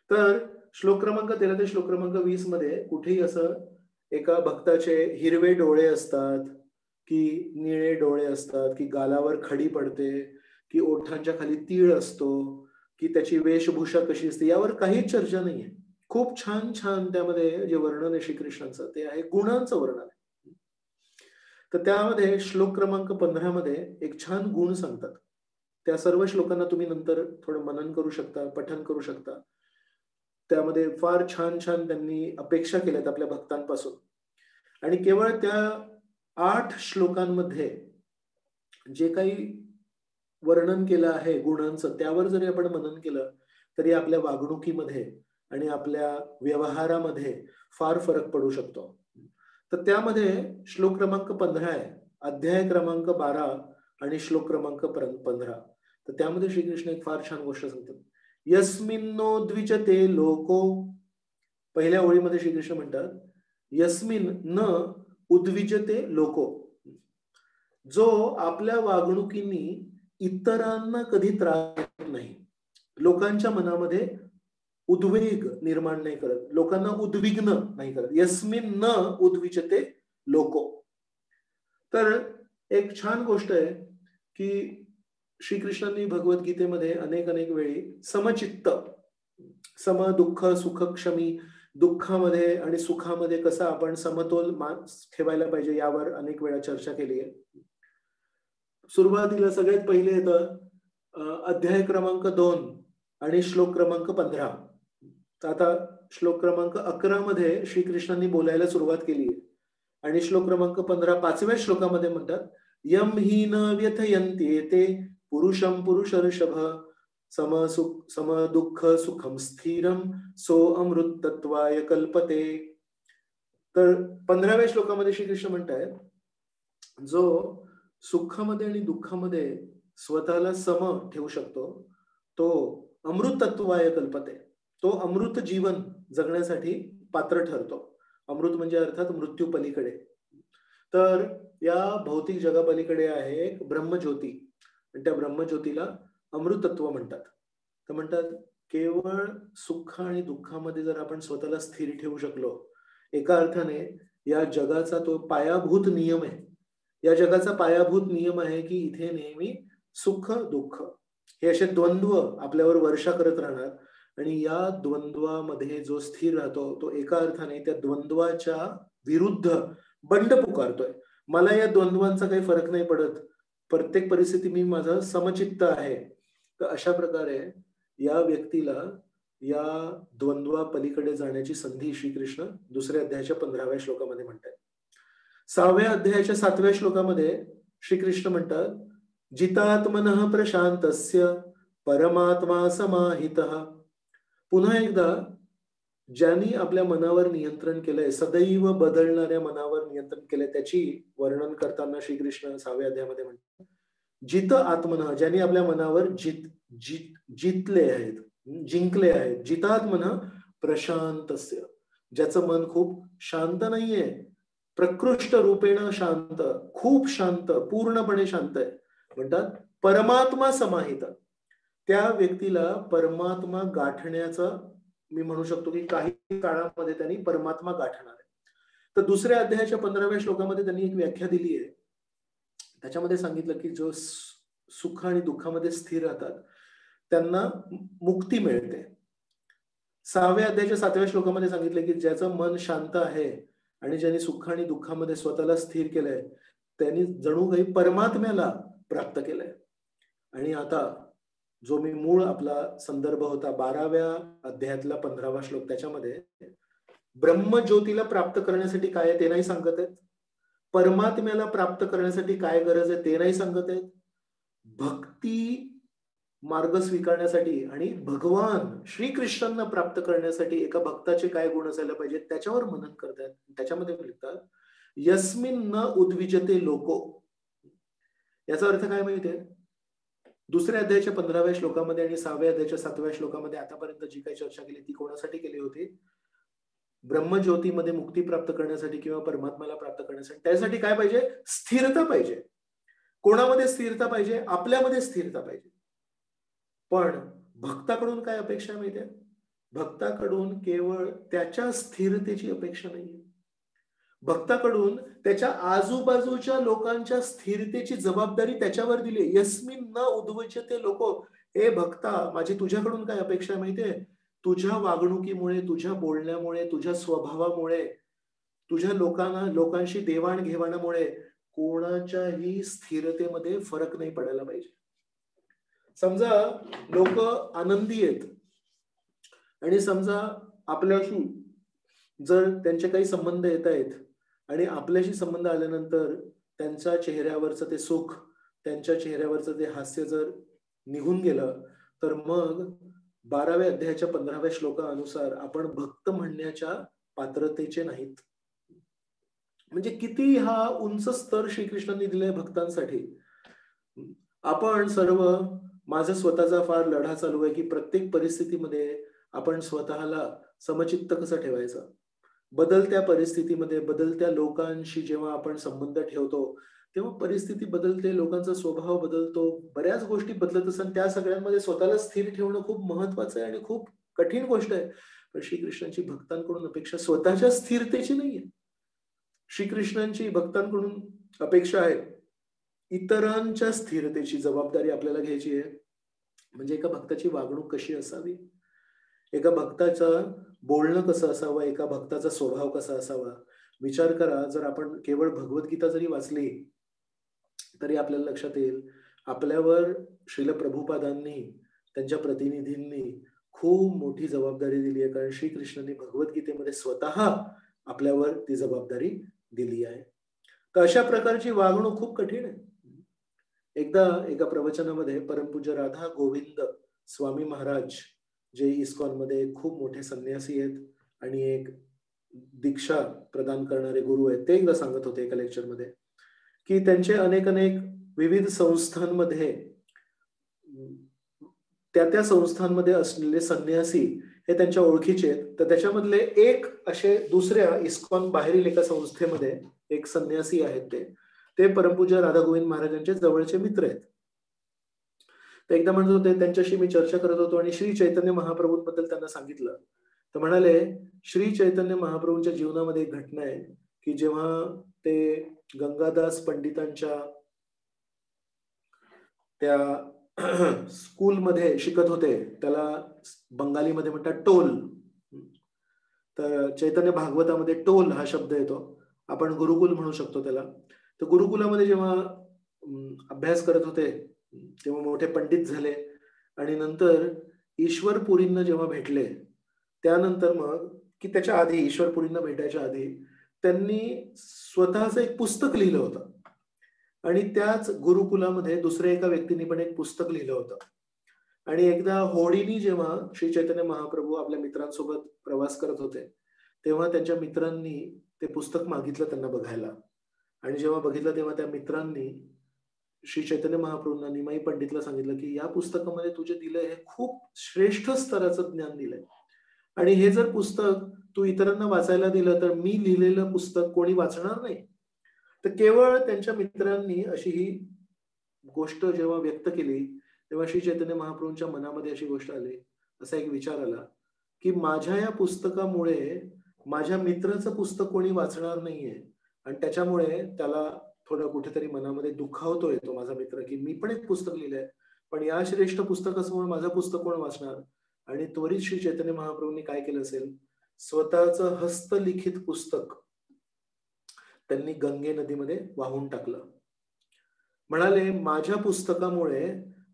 तर श्लोक क्रमांक 13 ते श्लोक क्रमांक 20 मध्ये कुठेही असं एका भक्ताचे हिरवे डोळे असतात की निळे डोळे असतात, की गालावर खडी पडते, की ओठांच्या खाली तीळ असतो, की त्याची वेशभूषा कशी असते, यावर काहीच चर्चा नाहीये. खूप छान छान त्यामध्ये जे वर्णन आहे श्रीकृष्णांचं ते आहे गुणांचं वर्णन आहे. तर त्यामध्ये श्लोक क्रमांक 15 मध्ये एक छान गुण सांगतात. त्या सर्व श्लोकांना तुम्ही नंतर थोडं मनन करू शकता, पठन करू शकता. त्यामध्ये फार छान छान त्यांनी अपेक्षा केल्यात आपल्या भक्तांपासून. आणि केवळ त्या 8 श्लोकांमध्ये जे काही वर्णन केलं आहे गुणांचं, त्यावर जरी आपण मनन केलं तरी आपल्या वागणुकीमध्ये आणि आपल्या व्यवहारामध्ये फार फरक पडू शकतो. तर त्यामध्ये श्लोक क्रमांक 15 आहे, अध्याय क्रमांक 12 आणि श्लोक क्रमांक 15. तर त्यामध्ये श्रीकृष्ण एक फार छान गोष्ट सांगतात. यस्मिन्नो द्विजते लोको, पहिल्या ओळीमध्ये श्रीकृष्ण म्हणतात यस्मिन न उद्विजते लोको, जो आपल्या वागणुकीने इतरांना कधी त्रास देत नाही, लोकांच्या मनामध्ये उद्वेग निर्माण नाही करत, लोकांना उद्विग्न नाही करत. यस्मिन न उद्विजते लोको. तर एक छान गोष्ट आहे की श्रीकृष्णांनी भगवद्गीतेमध्ये अनेक वेळी समचित्त, सम दुःख सुख क्षमी, दुःखामध्ये आणि सुखामध्ये कसा आपण समतोल ठेवायला पाहिजे यावर अनेक वेळा चर्चा केली आहे. सुरुवातीला सगळ्यात पहिले येतं अध्याय क्रमांक 2 आणि श्लोक क्रमांक 15. आता श्लोक क्रमांक 11 मध्ये श्रीकृष्णांनी बोलायला सुरुवात केली आहे आणि श्लोक क्रमांक 15 5व्या श्लोकामध्ये म्हणतात यम ही न व्यथयन्त्येते पुरुषम पुरुषर्षभ सम दुःख सुखम स्थिरम सो अमृतत्वाय कल्पते. तर 15व्या श्लोकामध्ये श्रीकृष्ण म्हणतायत जो सुखामध्ये आणि दुःखामध्ये स्वतःला सम ठेवू शकतो तो अमृतत्वाय कल्पते, तो अमृत जीवन जगण्यासाठी पात्र ठरतो. अमृत म्हणजे अर्थात मृत्यू पलीकडे. तर या भौतिक जगापलीकडे आहे एक ब्रह्मज्योती आणि त्या ब्रह्मज्योतीला अमृतत्व म्हणतात. तर म्हणतात केवळ सुख आणि दुःखामध्ये जर आपण स्वतःला स्थिर ठेवू शकलो, एका अर्थाने या जगाचा तो पायाभूत नियम आहे. या जगाचा पायाभूत नियम आहे की इथे नेहमी सुख दुःख हे असे द्वंद्व आपल्यावर वर्षा करत राहणार आणि या द्वंद्वामध्ये जो स्थिर राहतो तो एका अर्थाने त्या द्वंद्वाच्या विरुद्ध बंड पुकारतोय. मला या द्वंद्वांचा काही फरक नाही पडत, प्रत्येक परिस्थिती मी माझं समचित्त आहे. तर अशा प्रकारे या व्यक्तीला या द्वंद्वा पलीकडे जाण्याची संधी श्रीकृष्ण दुसऱ्या अध्यायाच्या 15व्या श्लोकामध्ये म्हणतात. 6व्या अध्यायाच्या 7व्या श्लोकामध्ये श्रीकृष्ण म्हणतात जितात्मनः प्रशांतस्य परमात्मा समाहितः. पुन्हा एकदा ज्यांनी आपल्या मनावर नियंत्रण केलंय, सदैव बदलणाऱ्या मनावर नियंत्रण केलंय, त्याची वर्णन करताना श्रीकृष्ण 6व्या अध्यायामध्ये म्हणतात, जित आत्मनः, ज्यांनी आपल्या मनावर जितले आहेत, जिंकले आहेत. जितात्मनः प्रशांतस्य, ज्याचं मन खूप शांत नाहीये, प्रकृष्ट रूपेण शांत, खूप शांत, पूर्णपणे शांत आहे. म्हणतात परमात्मा समाहित, त्या व्यक्तीला परमात्मा गाठण्याचा, मी म्हणू शकतो की काही काळामध्ये त्यांनी परमात्मा गाठणार आहे. तर दुसऱ्या अध्यायाच्या 15व्या श्लोकामध्ये त्यांनी एक व्याख्या दिली आहे. त्याच्यामध्ये सांगितलं की जो सुख आणि दुःखामध्ये स्थिर राहतात त्यांना मुक्ती मिळते. 6व्या अध्यायाच्या 7व्या श्लोकामध्ये सांगितलं की ज्याचं मन शांत आहे आणि ज्यांनी सुख आणि दुःखामध्ये स्वतःला स्थिर केलंय त्यांनी जणू काही परमात्म्याला प्राप्त केलंय. आणि आता जो मी मूळ आपला संदर्भ होता 12व्या अध्यायातला 15वा श्लोक, त्याच्यामध्ये ब्रह्मज्योतीला प्राप्त करण्यासाठी काय आहे ते नाही सांगत आहेत, परमात्म्याला प्राप्त करण्यासाठी काय गरज आहे ते नाही सांगत आहेत, भक्ती मार्ग स्वीकारण्यासाठी आणि भगवान श्रीकृष्णांना प्राप्त करण्यासाठी एका भक्ताचे काय गुण असायला पाहिजे त्याच्यावर मनन करतात. त्याच्यामध्ये लिहितात यस्मिन न उद्विजते लोको. याचा अर्थ काय माहितीये, दुसऱ्या अध्यायाच्या 15व्या श्लोकामध्ये आणि 6व्या अध्यायाच्या 7व्या श्लोकामध्ये आतापर्यंत जी काही चर्चा केली ती कोणासाठी केली होती, ब्रह्मज्योतीमध्ये मुक्ती प्राप्त करण्यासाठी किंवा परमात्म्याला प्राप्त करण्यासाठी. त्यासाठी काय पाहिजे, स्थिरता पाहिजे. कोणामध्ये स्थिरता पाहिजे, आपल्यामध्ये स्थिरता पाहिजे. पण भक्ताकडून काय अपेक्षा माहितीये, भक्ताकडून केवळ त्याच्या स्थिरतेची अपेक्षा नाहीये, भक्ताकडून त्याच्या आजूबाजूच्या लोकांच्या स्थिरतेची जबाबदारी त्याच्यावर दिली. यस्मिन न उद्विजते लोको, हे भक्ता माझी तुझ्याकडून काय अपेक्षा माहितीये, तुझ्या वागणुकीमुळे, तुझ्या बोलण्यामुळे, तुझ्या स्वभावामुळे, तुझ्या लोकांशी देवाणघेवाणामुळे कोणाच्याही स्थिरतेमध्ये फरक नाही पडायला पाहिजे. समजा लोक आनंदी आहेत आणि समजा आपल्याशी जर त्यांचे काही संबंध येत आहेत आणि आपल्याशी संबंध आल्यानंतर त्यांच्या चेहऱ्यावरचं ते सुख, त्यांच्या चेहऱ्यावरचं ते हास्य जर निघून गेलं तर मग 12व्या अध्यायाच्या 15व्या श्लोकानुसार आपण भक्त म्हणण्याच्या पात्रतेचे नाहीत. म्हणजे किती हा उंच स्तर श्रीकृष्णांनी दिलाय भक्तांसाठी. आपण सर्व, माझा स्वतःचा फार लढा चालू आहे की प्रत्येक परिस्थितीमध्ये आपण स्वतःला समचित्त कसं ठेवायचं. बदलत्या परिस्थितीमध्ये बदलत्या लोकांशी जेव्हा आपण संबंध ठेवतो तेव्हा परिस्थिती बदलते, लोकांचा स्वभाव बदलतो, बऱ्याच गोष्टी बदलत असतात. त्या सगळ्यांमध्ये स्वतःला स्थिर ठेवणं खूप महत्वाचं आहे आणि खूप कठीण गोष्ट आहे. पण श्रीकृष्णांची भक्तांकडून अपेक्षा स्वतःच्या स्थिरतेची नाहीये. श्रीकृष्णांची भक्तांकडून अपेक्षा आहे इतरांच्या स्थिरतेची जबाबदारी आपल्याला घ्यायची आहे. म्हणजे एका भक्ताची वागणूक कशी असावी, एका भक्ताचं बोलणं कसं असावं, एका भक्ताचा स्वभाव कसा असावा. विचार करा, जर आपण केवळ भगवद्गीता जरी वाचली तरी आपल्याला लक्षात येईल आपल्यावर श्रील प्रभुपादांनी, त्यांच्या प्रतिनिधींनी खूप मोठी जबाबदारी दिली आहे. कारण श्रीकृष्णांनी भगवद्गीतेमध्ये स्वतः आपल्यावर ती जबाबदारी दिली आहे. तर अशा प्रकारची वागणूक खूप कठीण आहे. एकदा एका प्रवचनामध्ये परमपूज्य राधा गोविंद स्वामी महाराज, जे इस्कॉन मध्ये खूप मोठे संन्यासी आहेत आणि एक दीक्षा प्रदान करणारे गुरु आहेत, ते एकदा सांगत होते एका लेक्चरमध्ये की त्यांचे अनेक विविध संस्थांमध्ये, त्या संस्थांमध्ये असलेले संन्यासी हे त्यांच्या ओळखीचे आहेत. तर त्याच्यामधले एक असे दुसऱ्या इस्कॉन बाहेरील एका संस्थेमध्ये एक संन्यासी आहेत, ते परमपूज्य राधा गोविंद महाराजांचे जवळचे मित्र आहेत. तर एकदा म्हणत होते, त्यांच्याशी मी चर्चा करत होतो आणि श्री चैतन्य महाप्रभूंबद्दल त्यांना सांगितलं. तर म्हणाले, श्री चैतन्य महाप्रभूंच्या जीवनामध्ये एक घटना आहे की जेव्हा ते गंगादास पंडितांच्या त्या स्कूलमध्ये शिकत होते, त्याला बंगालीमध्ये म्हणतात टोल. तर चैतन्य भागवतामध्ये टोल हा शब्द येतो, आपण गुरुकुल म्हणू शकतो त्याला. तर गुरुकुलामध्ये जेव्हा अभ्यास करत होते तेव्हा मोठे पंडित झाले आणि नंतर ईश्वरपुरींना जेव्हा भेटले, त्यानंतर मग की त्याच्या आधी, ईश्वरपुरींना भेटायच्या आधी त्यांनी स्वतःचं एक पुस्तक लिहिलं होतं आणि त्याच गुरुकुलामध्ये दुसऱ्या एका व्यक्तीने पण एक पुस्तक लिहिलं होतं. आणि एकदा होडीनी जेव्हा श्री चैतन्य महाप्रभू आपल्या मित्रांसोबत प्रवास करत होते, तेव्हा त्यांच्या मित्रांनी ते पुस्तक मागितलं त्यांना बघायला. आणि जेव्हा बघितलं तेव्हा त्या मित्रांनी श्री चैतन्य महाप्रभूंना निमाई पंडितला सांगितलं, की या पुस्तकामध्ये तू जे दिलंय हे खूप श्रेष्ठ स्तराचं ज्ञान दिलंय. आणि हे जर पुस्तक तू इतरांना वाचायला दिलं तर मी लिहिलेलं पुस्तक कोणी वाचणार नाही. तर केवळ त्यांच्या मित्रांनी अशी ही गोष्ट जेव्हा व्यक्त केली, तेव्हा श्री चैतन्य महाप्रभूंच्या मनामध्ये अशी गोष्ट आली, असा एक विचार आला, की माझ्या या पुस्तकामुळे माझ्या मित्राचं पुस्तक कोणी वाचणार नाहीये आणि त्याच्यामुळे त्याला थोडं कुठेतरी मनामध्ये दुखावतोय तो माझा मित्र, की मी पण एक पुस्तक लिहिलंय, पण या श्रेष्ठ पुस्तकासमोर माझं पुस्तक कोण वाचणार? आणि त्वरित श्री चैतन्य महाप्रभूंनी काय केलं असेल, स्वतःचं हस्तलिखित पुस्तक त्यांनी गंगे नदीमध्ये वाहून टाकलं. म्हणाले, माझ्या पुस्तकामुळे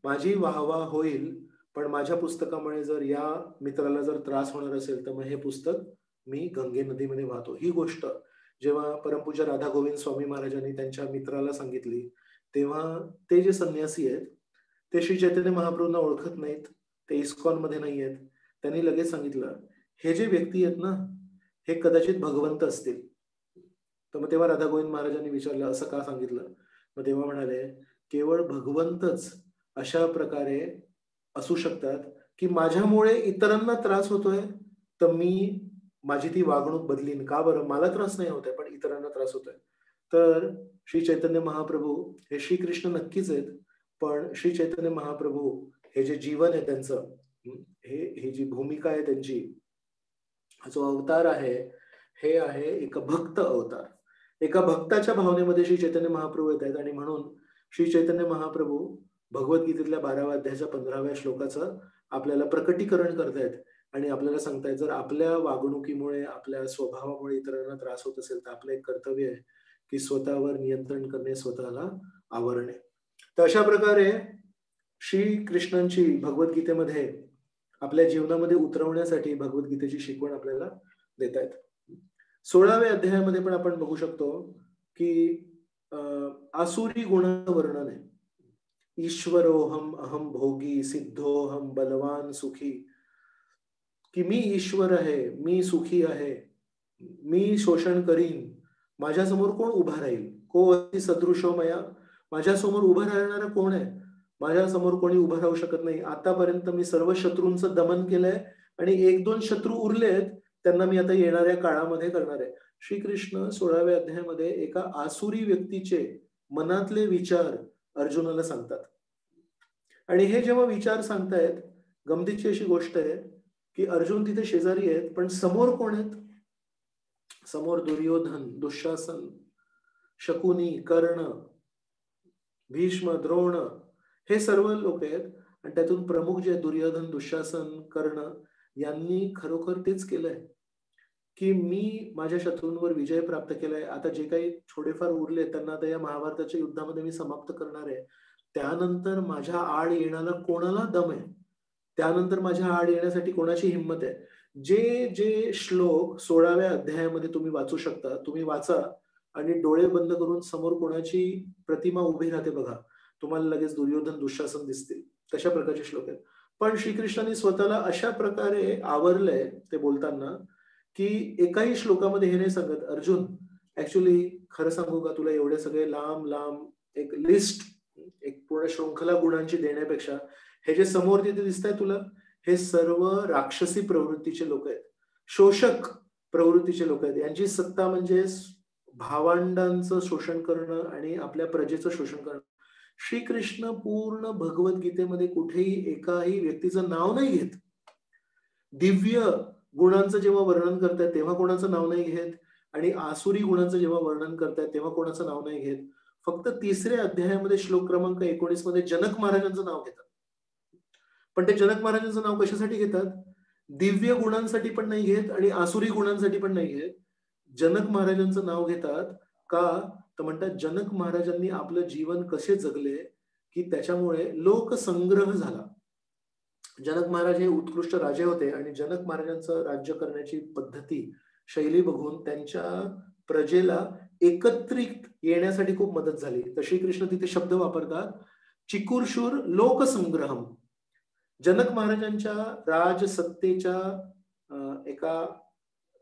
माझी वाहवा होईल, पण माझ्या पुस्तकामुळे जर या मित्राला जर त्रास होणार असेल तर मग हे पुस्तक मी गंगे नदीमध्ये वाहतो. ही गोष्ट जेव्हा परमपूज्य राधा गोविंद स्वामी महाराजांनी त्यांच्या मित्राला सांगितली, तेव्हा ते जे संन्यासी आहेत ते श्री चैतन्य महाप्रभूंना ओळखत नाहीत, ते इस्कॉन मध्ये नाही आहेत. त्यांनी लगेच सांगितलं, हे जे व्यक्ती आहेत ना, हे कदाचित भगवंत असतील. तर मग तेव्हा राधा गोविंद महाराजांनी विचारलं, असं का सांगितलं? मग तेव्हा म्हणाले, केवळ भगवंतच अशा प्रकारे असू शकतात, की माझ्यामुळे इतरांना त्रास होतोय, तर मी माझी ती वागणूक बदलीन. का बरं? मला त्रास नाही होतोय, पण इतरांना त्रास होतोय. तर श्री चैतन्य महाप्रभू हे श्रीकृष्ण नक्कीच आहेत, पण श्री चैतन्य महाप्रभू हे जे जीवन आहे त्यांचं, ही जी भूमिका आहे त्यांची, हा जो अवतार आहे, हे आहे एक भक्त अवतार. एका भक्ताच्या भावनेमध्ये श्री चैतन्य महाप्रभू येत आहेत आणि म्हणून श्री चैतन्य महाप्रभू भगवद्गीतेतल्या 12व्या अध्यायाच्या 15व्या श्लोकाचं आपल्याला प्रकटीकरण करतायत आणि आपल्याला सांगतायत, जर आपल्या वागणुकीमुळे, आपल्या स्वभावामुळे इतरांना त्रास होत असेल तर आपलं एक कर्तव्य आहे, की स्वतःवर नियंत्रण करणे, स्वतःला आवरणे. तर अशा प्रकारे श्रीकृष्णांची भगवद्गीतेमध्ये आपल्या जीवनामध्ये उतरवण्यासाठी भगवद्गीतेची शिकवण आपल्याला देत आहेत. 16व्या अध्यायामध्ये पण आपण बघू शकतो, की आसुरी गुण वर्णन आहे. ईश्वरोहम अहम भोगी सिद्धोहम बलवान सुखी, की मी ईश्वर आहे, मी सुखी आहे, मी शोषण करीन, माझ्यासमोर कोण उभा राहील? को अति सदृशो मया, माझ्यासमोर उभा राहणारा कोण आहे? माझ्यासमोर कोणी उभं राहू शकत नाही. आतापर्यंत मी सर्व शत्रूंचं दमन केलंय आणि 1-2 शत्रू उरलेत, त्यांना मी आता येणाऱ्या काळामध्ये करणार आहे. श्रीकृष्ण 16व्या अध्यायामध्ये एका आसुरी व्यक्तीचे मनातले विचार अर्जुनाला सांगतात. आणि हे जेव्हा विचार सांगतायत, गमतीची अशी गोष्ट आहे, की अर्जुन तिथे शेजारी आहेत, पण समोर कोण आहेत? समोर दुर्योधन, दुःशासन, शकुनी, कर्ण, भीष्म, द्रोण हे सर्व लोक आहेत. आणि त्यातून प्रमुख जे दुर्योधन, दुःशासन, कर्ण यांनी खरोखर तेच केलंय, की मी माझ्या शत्रूंवर विजय प्राप्त केलाय. आता जे काही थोडेफार उरले त्यांना आता या महाभारताच्या युद्धामध्ये मी समाप्त करणार आहे. त्यानंतर माझ्या आड येण्याला कोणाला दम आहे? त्यानंतर माझ्या आड येण्यासाठी कोणाची हिंमत आहे? जे जे श्लोक 16व्या अध्यायामध्ये तुम्ही वाचू शकता, तुम्ही वाचा आणि डोळे बंद करून समोर कोणाची प्रतिमा उभी राहते बघा, तुम्हाला लगेच दुर्योधन, दुःशासन दिसतील. तशा प्रकारचे श्लोक आहेत. पण श्रीकृष्णांनी स्वतःला अशा प्रकारे आवरलंय ते बोलताना, की एकाही श्लोकामध्ये हे नाही सांगत, अर्जुन ऍक्च्युली खरं सांगू का तुला, एवढे सगळे लांब लांब एक लिस्ट, एक पूर्ण शृंखला गुणांची देण्यापेक्षा हे जे समोर तिथे दिसतंय तुला, हे सर्व राक्षसी प्रवृत्तीचे लोक आहेत, शोषक प्रवृत्तीचे लोक आहेत. यांची सत्ता म्हणजे भावंडांचं शोषण करणं आणि आपल्या प्रजेचं शोषण करणं. श्रीकृष्ण पूर्ण भगवद्गीतेमध्ये कुठेही एकाही व्यक्तीचं नाव नाही घेत. दिव्य गुणांचं जेव्हा वर्णन करतायत तेव्हा कोणाचं नाव नाही घेत, आणि आसुरी गुणांचं जेव्हा वर्णन करतायत तेव्हा कोणाचं नाव नाही घेत. फक्त 3ऱ्या अध्यायामध्ये श्लोक क्रमांक 19 मध्ये जनक महाराजांचं नाव घेतात. पण ते जनक महाराजांचं नाव कशासाठी घेतात? दिव्य गुणांसाठी पण नाही घेत आणि आसुरी गुणांसाठी पण नाही घेत. जनक महाराजांचं नाव घेतात का? तर म्हणतात जनक महाराजांनी आपलं जीवन कसे जगले, की त्याच्यामुळे लोकसंग्रह झाला. जनक महाराज हे उत्कृष्ट राजे होते आणि जनक महाराजांचं राज्य करण्याची पद्धती, शैली बघून त्यांच्या प्रजेला एकत्रित येण्यासाठी खूप मदत झाली. तर श्रीकृष्ण तिथे शब्द वापरतात, चिकुरशूर लोकसंग्रहम. जनक महाराजांच्या राजसत्तेच्या एका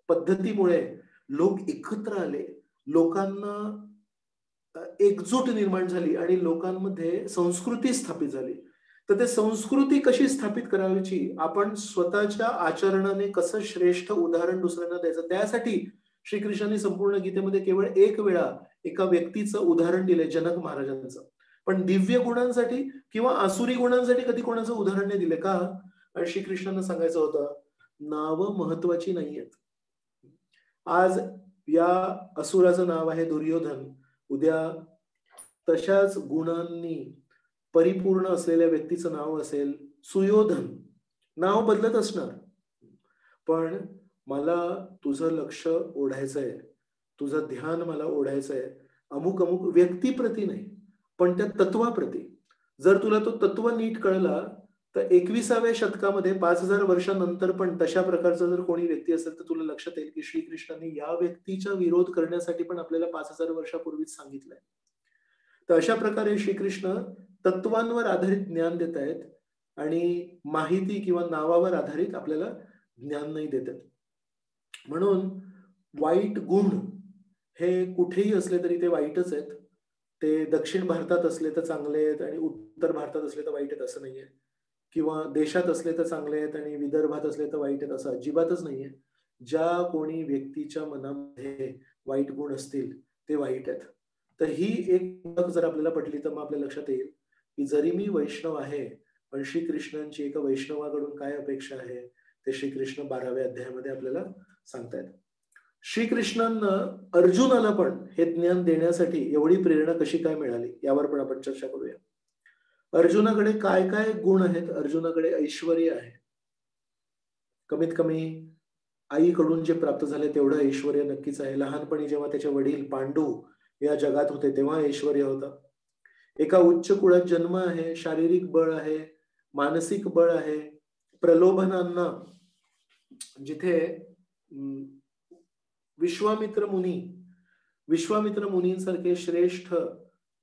पद्धतीमुळे लोक एकत्र आले, लोकांना एकजूट निर्माण झाली आणि लोकांमध्ये संस्कृती स्थापित झाली. तर ते संस्कृती कशी स्थापित करायची, आपण स्वतःच्या आचरणाने कसं श्रेष्ठ उदाहरण दुसऱ्यांना द्यायचं, त्यासाठी श्रीकृष्णांनी संपूर्ण गीतेमध्ये केवळ एक वेळा एका व्यक्तीचं उदाहरण दिलंय, जनक महाराजांचं. पण दिव्य गुणांसाठी किंवा आसुरी गुणांसाठी कधी कोणाचं उदाहरण नाही दिले का? आणि श्रीकृष्णांना सांगायचं होतं, नावं महत्वाची नाहीयेत. आज या असुराचं नाव आहे दुर्योधन, उद्या तशाच गुणांनी परिपूर्ण असलेल्या व्यक्तीचं नाव असेल सुयोधन. नाव बदलत असणार, पण मला तुझं लक्ष ओढायचंय, तुझं ध्यान मला ओढायचंय अमुक अमुक व्यक्तीप्रती नाही, पण त्या तत्वाप्रती. जर तुला तो तत्व नीट कळला तर 21व्या शतकामध्ये 5000 वर्षानंतर पण तशा प्रकारचा जर कोणी व्यक्ती असेल तर तुला लक्षात येईल की श्रीकृष्णांनी या व्यक्तीचा विरोध करण्यासाठी पण आपल्याला 5000 वर्षापूर्वीच सांगितलंय. तर अशा प्रकारे श्रीकृष्ण तत्वांवर आधारित ज्ञान देत आहेत आणि माहिती किंवा नावावर आधारित आपल्याला ज्ञान नाही देत आहेत. म्हणून वाईट गुण हे कुठेही असले तरी ते वाईटच आहेत. ते दक्षिण भारतात असले तर चांगले आहेत आणि उत्तर भारतात असले तर वाईट आहेत असं नाहीये, किंवा देशात असले तर चांगले आहेत आणि विदर्भात असले तर वाईट आहेत असं अजिबातच नाहीये. ज्या कोणी व्यक्तीच्या मनामध्ये वाईट गुण असतील ते वाईट आहेत. तर ही एक ओळख जर आपल्याला पटली तर मग आपल्या लक्षात येईल की जरी मी वैष्णव आहे, पण श्रीकृष्णांची एका वैष्णवाकडून काय अपेक्षा आहे ते श्रीकृष्ण 12व्या अध्यायामध्ये आपल्याला सांगतायत. श्रीकृष्णांना अर्जुनाला पण हे ज्ञान देण्यासाठी एवढी प्रेरणा कशी काय मिळाली यावर पण आपण चर्चा करूया. अर्जुनाकडे काय काय गुण आहेत? अर्जुनाकडे ऐश्वर्य आहे. कमीत कमी आईकडून जे प्राप्त झाले तेवढं ऐश्वर्य नक्कीच आहे. लहानपणी जेव्हा त्याचे वडील पांडू या जगात होते तेव्हा ऐश्वर्य होतं. एका उच्च कुळात जन्म आहे, शारीरिक बळ आहे, मानसिक बळ आहे. प्रलोभनांना जिथे विश्वामित्र मुनींसारखे श्रेष्ठ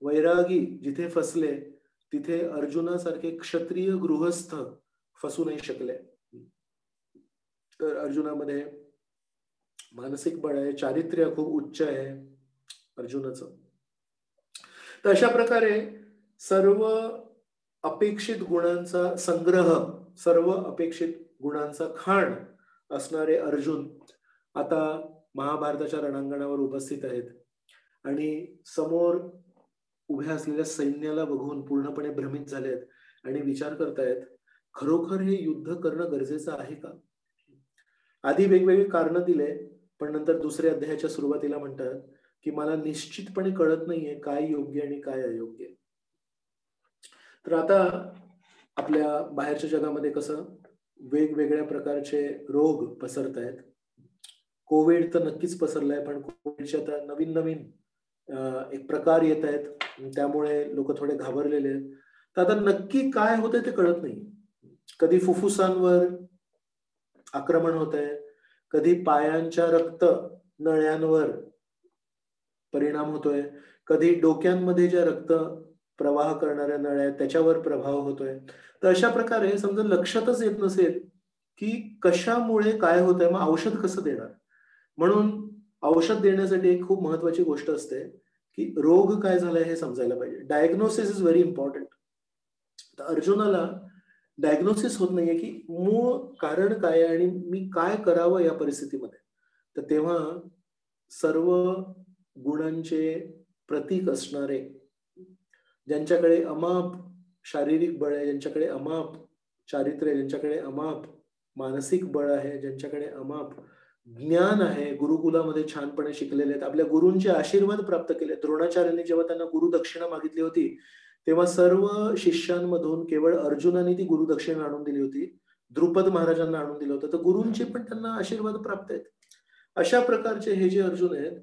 वैरागी जिथे फसले, तिथे अर्जुनासारखे क्षत्रिय गृहस्थ फसू नाही शकले. तर अर्जुनामध्ये मानसिक बळ आहे, चारित्र्य खूप उच्च आहे अर्जुनाचं. तर अशा प्रकारे सर्व अपेक्षित गुणांचा संग्रह, सर्व अपेक्षित गुणांचा खाण असणारे अर्जुन आता महाभारताच्या रणांगणावर उपस्थित आहेत आणि समोर उभ्या असलेल्या सैन्याला बघून पूर्णपणे भ्रमित झालेत आणि विचार करतायत, खरोखर हे युद्ध करणं गरजेचं आहे का? आधी वेगवेगळी कारणं दिले, पण नंतर दुसऱ्या अध्यायाच्या सुरुवातीला म्हणतात की मला निश्चितपणे कळत नाहीये काय योग्य आणि काय अयोग्य. तर आता आपल्या बाहेरच्या जगामध्ये कसं वेगवेगळ्या प्रकारचे रोग पसरत आहेत. कोविड तर नक्कीच पसरलाय, पण कोविडचे आता नवीन नवीन एक प्रकार येत आहेत, त्यामुळे लोक थोडे घाबरलेले आहेत. तर आता नक्की काय होतंय ते कळत नाही. कधी फुफ्फुसांवर आक्रमण होत आहे, कधी पायांच्या रक्त नळ्यांवर परिणाम होतोय, कधी डोक्यांमध्ये ज्या रक्त प्रवाह करणाऱ्या नळ्या आहेत त्याच्यावर प्रभाव होतोय. तर अशा प्रकारे समजा लक्षातच येत नसेल की कशामुळे काय होतंय, मग औषध कसं देणार. म्हणून औषध देण्यासाठी एक खूप महत्वाची गोष्ट असते की रोग काय झालाय हे समजायला पाहिजे. Diagnosis is very important. तर अर्जुनाला डायग्नोसिस होत नाहीये की मूळ कारण काय आणि मी काय करावं या परिस्थितीमध्ये. तर तेव्हा सर्व गुणांचे प्रतीक असणारे, ज्यांच्याकडे अमाप शारीरिक बळ आहे, ज्यांच्याकडे अमाप चारित्र्य, ज्यांच्याकडे अमाप मानसिक बळ आहे, ज्यांच्याकडे अमाप ज्ञान आहे, गुरुकुलामध्ये छानपणे शिकलेले आहेत, आपल्या गुरूंचे आशीर्वाद प्राप्त केले. द्रोणाचार्यांनी जेव्हा त्यांना गुरुदक्षिणा मागितली होती तेव्हा सर्व शिष्यांमधून केवळ अर्जुनाने ती गुरुदक्षिणा आणून दिली होती. द्रुपद महाराजांना आणून दिलं होतं. तर गुरूंचे पण त्यांना आशीर्वाद प्राप्त आहेत. अशा प्रकारचे हे जे अर्जुन आहेत,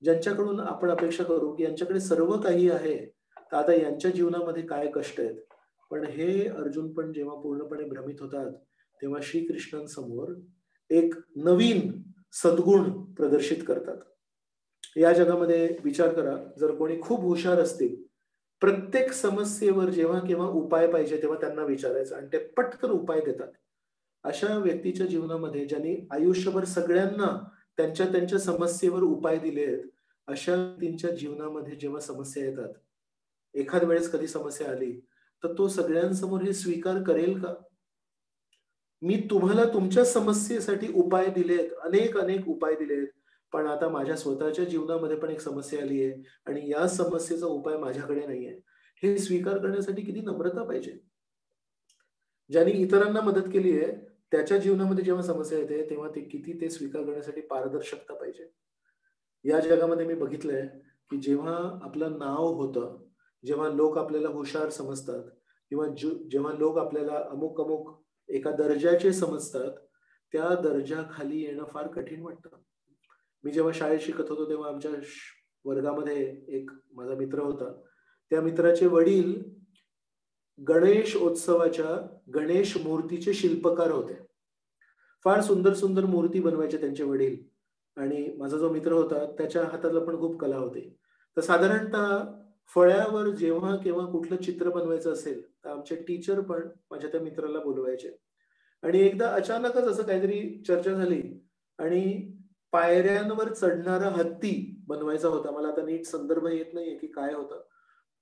ज्यांच्याकडून आपण अपेक्षा करू की यांच्याकडे सर्व काही आहे, तर आता यांच्या जीवनामध्ये काय कष्ट आहेत. पण हे अर्जुन पण जेव्हा पूर्णपणे भ्रमित होतात तेव्हा श्रीकृष्णांसमोर एक नवीन सद्गुण प्रदर्शित करतात. या जगामध्ये विचार करा, जर कोणी खूप हुशार असतील प्रत्येक समस्येवर जेव्हा केव्हा उपाय पाहिजे तेव्हा त्यांना विचारायचं आणि ते पटकन उपाय देतात. अशा व्यक्तीच्या जीवनामध्ये ज्यांनी आयुष्यभर सगळ्यांना त्यांच्या त्यांच्या समस्येवर उपाय दिलेत, अशा व्यक्तींच्या जीवनामध्ये जेव्हा समस्या येतात, एखाद वेळेस कधी समस्या आली, तर तो सगळ्यांसमोर हे स्वीकार करेल का? मी तुम्हाला तुमच्या समस्येसाठी उपाय दिलेत, अनेक उपाय दिलेत. पण आता माझ्या स्वतःच्या जीवनामध्ये पण एक समस्या आली आहे आणि या समस्येचा उपाय माझ्याकडे नाहीये. हे स्वीकार करण्यासाठी किती नम्रता पाहिजे. ज्यांनी इतरांना मदत केली आहे, त्याच्या जीवनामध्ये जेव्हा समस्या येते, तेव्हा ते स्वीकार करण्यासाठी पारदर्शकता पाहिजे. या जगामध्ये मी बघितलंय, की जेव्हा आपलं नाव होतं, जेव्हा लोक आपल्याला हुशार समजतात किंवा जेव्हा लोक आपल्याला अमुक-अमुक एका दर्जाचे समजतात, त्या दर्जाखाली येणं फार कठीण वाटतं. मी जेव्हा शाळेत शिकत होतो, तेव्हा आमच्या वर्गामध्ये एक माझा मित्र होता. त्या मित्राचे वडील गणेश उत्सवाच्या गणेश मूर्तीचे शिल्पकार होते. फार सुंदर-सुंदर मूर्ती बनवायचे त्यांचे वडील आणि माझा जो मित्र होता, त्याच्या हाताला पण खूप कला होती. तर साधारणतः फळ्यावर जेव्हा केव्हा कुठलं चित्र बनवायचं असेल, तर आमचे टीचर पण माझ्या त्या मित्राला बोलवायचे. आणि एकदा अचानकच असं काहीतरी चर्चा झाली आणि पायऱ्यांवर चढणारा हत्ती बनवायचा होता. मला आता नीट संदर्भ येत नाहीये, की काय होतं.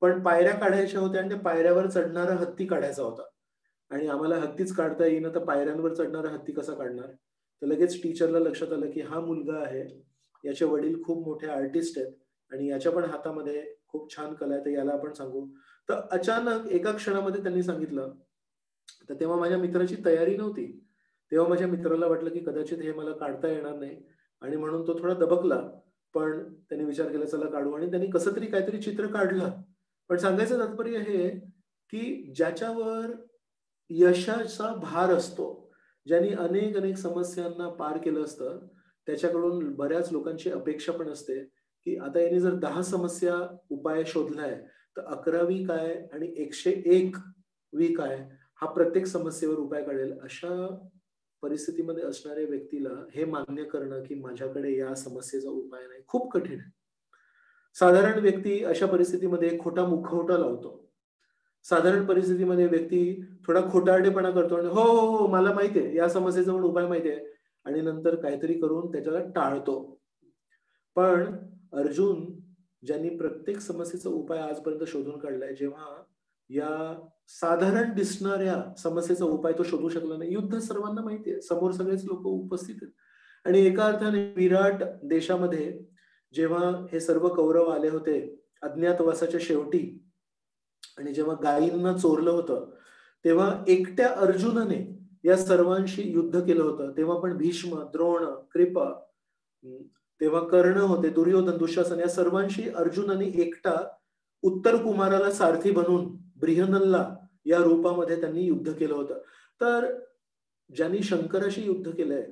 पण पायऱ्या काढायच्या होत्या आणि त्या पायऱ्यावर चढणारा हत्ती काढायचा होता. आणि आम्हाला हत्तीच काढता येईना, तर पायऱ्यांवर चढणारा हत्ती कसा काढणार? तर लगेच टीचरला लक्षात आलं, की हा मुलगा आहे, याचे वडील खूप मोठे आर्टिस्ट आहेत आणि याच्या पण हातामध्ये खूप छान कला आहे, तर याला आपण सांगू. तर अचानक एका क्षणामध्ये त्यांनी सांगितलं. तर तेव्हा माझ्या मित्राची तयारी नव्हती. तेव्हा माझ्या मित्राला वाटलं, की कदाचित हे मला काढता येणार नाही आणि म्हणून तो थोडा दबकला. पण त्याने विचार केला, चला काढू आणि त्यांनी कसं तरी काहीतरी चित्र काढलं. पण सांगायचं तात्पर्य हे आहे, की ज्याच्यावर यशाचा भार असतो, ज्यांनी अनेक समस्यांना पार केलं असतं, त्याच्याकडून बऱ्याच लोकांची अपेक्षा पण असते, की आता याने जर 10 समस्या उपाय शोधलाय, तर 11वी काय आणि 101वी काय, हा प्रत्येक समस्येवर उपाय काढेल. अशा परिस्थितीमध्ये असणाऱ्या व्यक्तीला हे मान्य करणं, की माझ्याकडे या समस्येचा उपाय नाही, खूप कठीण आहे. साधारण व्यक्ती अशा परिस्थितीमध्ये एक खोटा मुखवटा लावतो. साधारण परिस्थितीमध्ये व्यक्ती थोडा खोटारडेपणा करतो आणि "हो, हो, हो, मला माहिती आहे. या समस्येचा पण उपाय माहिती आहे." आणि नंतर काहीतरी करून त्याच्याला टाळतो. पण अर्जुन ज्यांनी प्रत्येक समस्येचा उपाय आजपर्यंत शोधून काढलाय, जेव्हा या साधारण दिसणाऱ्या समस्येचा उपाय तो शोधू शकला नाही. युद्ध सर्वांना माहिती आहे. समोर सगळेच लोकं उपस्थित आहेत. आणि एका अर्थाने विराट देशामध्ये जेव्हा हे सर्व कौरव आले होते अज्ञातवासाच्या शेवटी आणि जेव्हा गायींना चोरलं होतं, तेव्हा एकट्या अर्जुनाने या सर्वांशी युद्ध केलं होतं. तेव्हा पण भीष्म, द्रोण, कृप, तेव्हा कर्ण होते, दुर्योधन, दुःशासन या सर्वांशी अर्जुनाने एकटा उत्तर कुमाराला सारथी बनून ब्रिहनल्ला या रूपामध्ये त्यांनी युद्ध केलं होतं. तर ज्यांनी शंकराशी युद्ध केलंय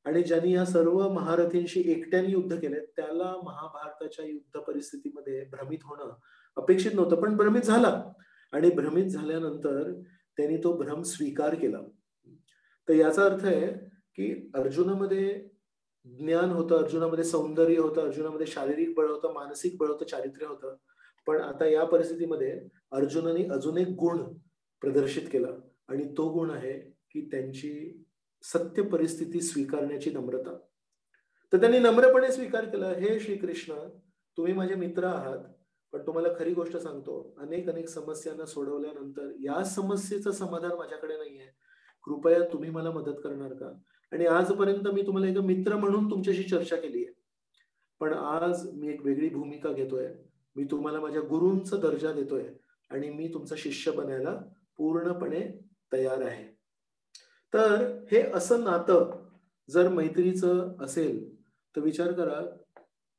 आणि ज्यांनी या सर्व महारथींशी एकट्याने युद्ध केलंय, त्याला महाभारताच्या युद्ध परिस्थितीमध्ये भ्रमित होणं अपेक्षित नव्हतं, पण भ्रमित झाला. आणि भ्रमित झाल्यानंतर त्यांनी तो भ्रम स्वीकार केला. तर याचा अर्थ आहे, की अर्जुनामध्ये ज्ञान होतं, अर्जुनामध्ये सौंदर्य होतं, अर्जुनामध्ये शारीरिक बळ होतं, मानसिक बळ होतं, चारित्र्य होतं. पण आता या परिस्थितीमध्ये अर्जुनाने अजून एक गुण प्रदर्शित केला आणि तो गुण आहे, की त्यांची सत्य परिस्थिती स्वीकारण्याची नम्रता. तर त्यांनी नम्रपणे स्वीकार केला, "हे श्रीकृष्ण, तुम्ही माझे मित्र आहात, पण तुम्हाला खरी गोष्ट सांगतो, अनेक समस्यांना सोडवल्यानंतर या समस्येचं समाधान माझ्याकडे नाहीये. कृपया तुम्ही मला मदत करणार का? आणि आजपर्यंत मी तुम्हाला एक मित्र म्हणून तुमच्याशी चर्चा केली आहे. पण आज मी एक वेगळी भूमिका घेतोय. मी तुम्हाला माझ्या गुरूंचा दर्जा देतोय आणि मी तुमचा शिष्य बनायला पूर्णपणे तयार आहे." तर हे असं नातं जर मैत्रीचं असेल, तर विचार करा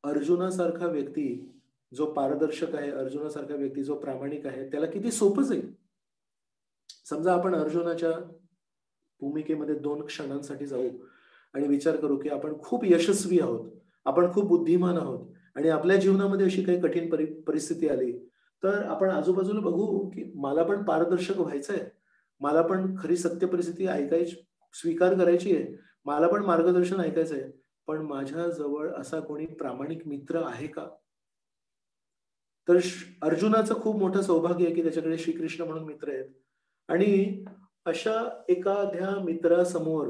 अर्जुनासारखा व्यक्ती जो पारदर्शक आहे, अर्जुनासारखा व्यक्ती जो प्रामाणिक आहे, त्याला किती सोपं जाईल. समजा आपण अर्जुनाच्या भूमिकेमध्ये 2 क्षणांसाठी जाऊ आणि विचार करू, की आपण खूप यशस्वी आहोत. आपण खूप बुद्धिमान आहोत आणि आपल्या जीवनामध्ये अशी काही कठीण परिस्थिती आली, तर आपण आजूबाजूला बघू, की मला पण पारदर्शक व्हायचंय. मला पण खरी सत्य परिस्थिती ऐकायची, स्वीकार करायची आहे. मला पण मार्गदर्शन ऐकायचंय. पण माझ्या जवळ असा कोणी प्रामाणिक मित्र आहे का? तर अर्जुनाचं खूप मोठं सौभाग्य आहे की त्याच्याकडे श्रीकृष्ण म्हणून मित्र आहेत. आणि अशा एखाद्या मित्रासमोर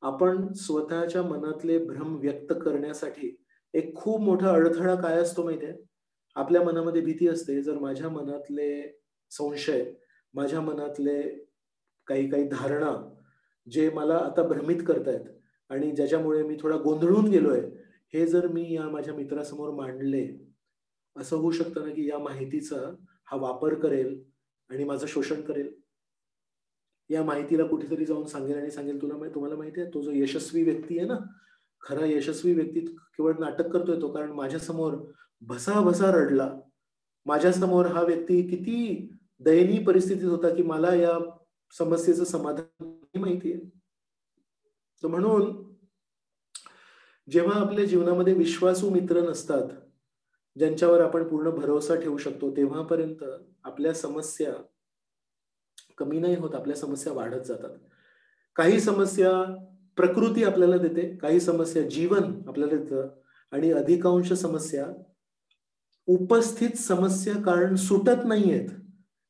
आपण स्वतःच्या मनातले भ्रम व्यक्त करण्यासाठी एक खूप मोठा अडथळा काय असतो माहितीये? आपल्या मनामध्ये भीती असते, जर माझ्या मनातले संशय, माझ्या मनातले काही काही धारणा जे मला आता भ्रमित करतायत आणि ज्याच्यामुळे मी थोडा गोंधळून गेलोय, हे जर मी या माझ्या मित्रासमोर मांडले, असं होऊ शकतं ना, की या माहितीचा हा वापर करेल आणि माझं शोषण करेल. या माहितीला कुठेतरी जाऊन सांगेल आणि सांगेल, तुम्हाला माहिती आहे, तो जो यशस्वी व्यक्ती आहे ना, खरा यशस्वी व्यक्ती केवळ नाटक करतोय तो, कारण माझ्यासमोर भसा-भसा रडला. माझ्यासमोर हा व्यक्ती किती दयनीय परिस्थितीत होता, की मला या समस्येचं समाधान नाही माहिती आहे. तर म्हणून जेव्हा आपल्या जीवनामध्ये विश्वासू मित्र नसतात, ज्यांच्यावर आपण पूर्ण भरोसा ठेवू शकतो, तेव्हापर्यंत आपल्या समस्या कमी नाही होत, आपल्या समस्या वाढत जातात. काही समस्या प्रकृती आपल्याला देते, काही समस्या जीवन आपल्याला देतं आणि अधिकांश समस्या उपस्थित समस्या कारण सुटत नाहीयेत.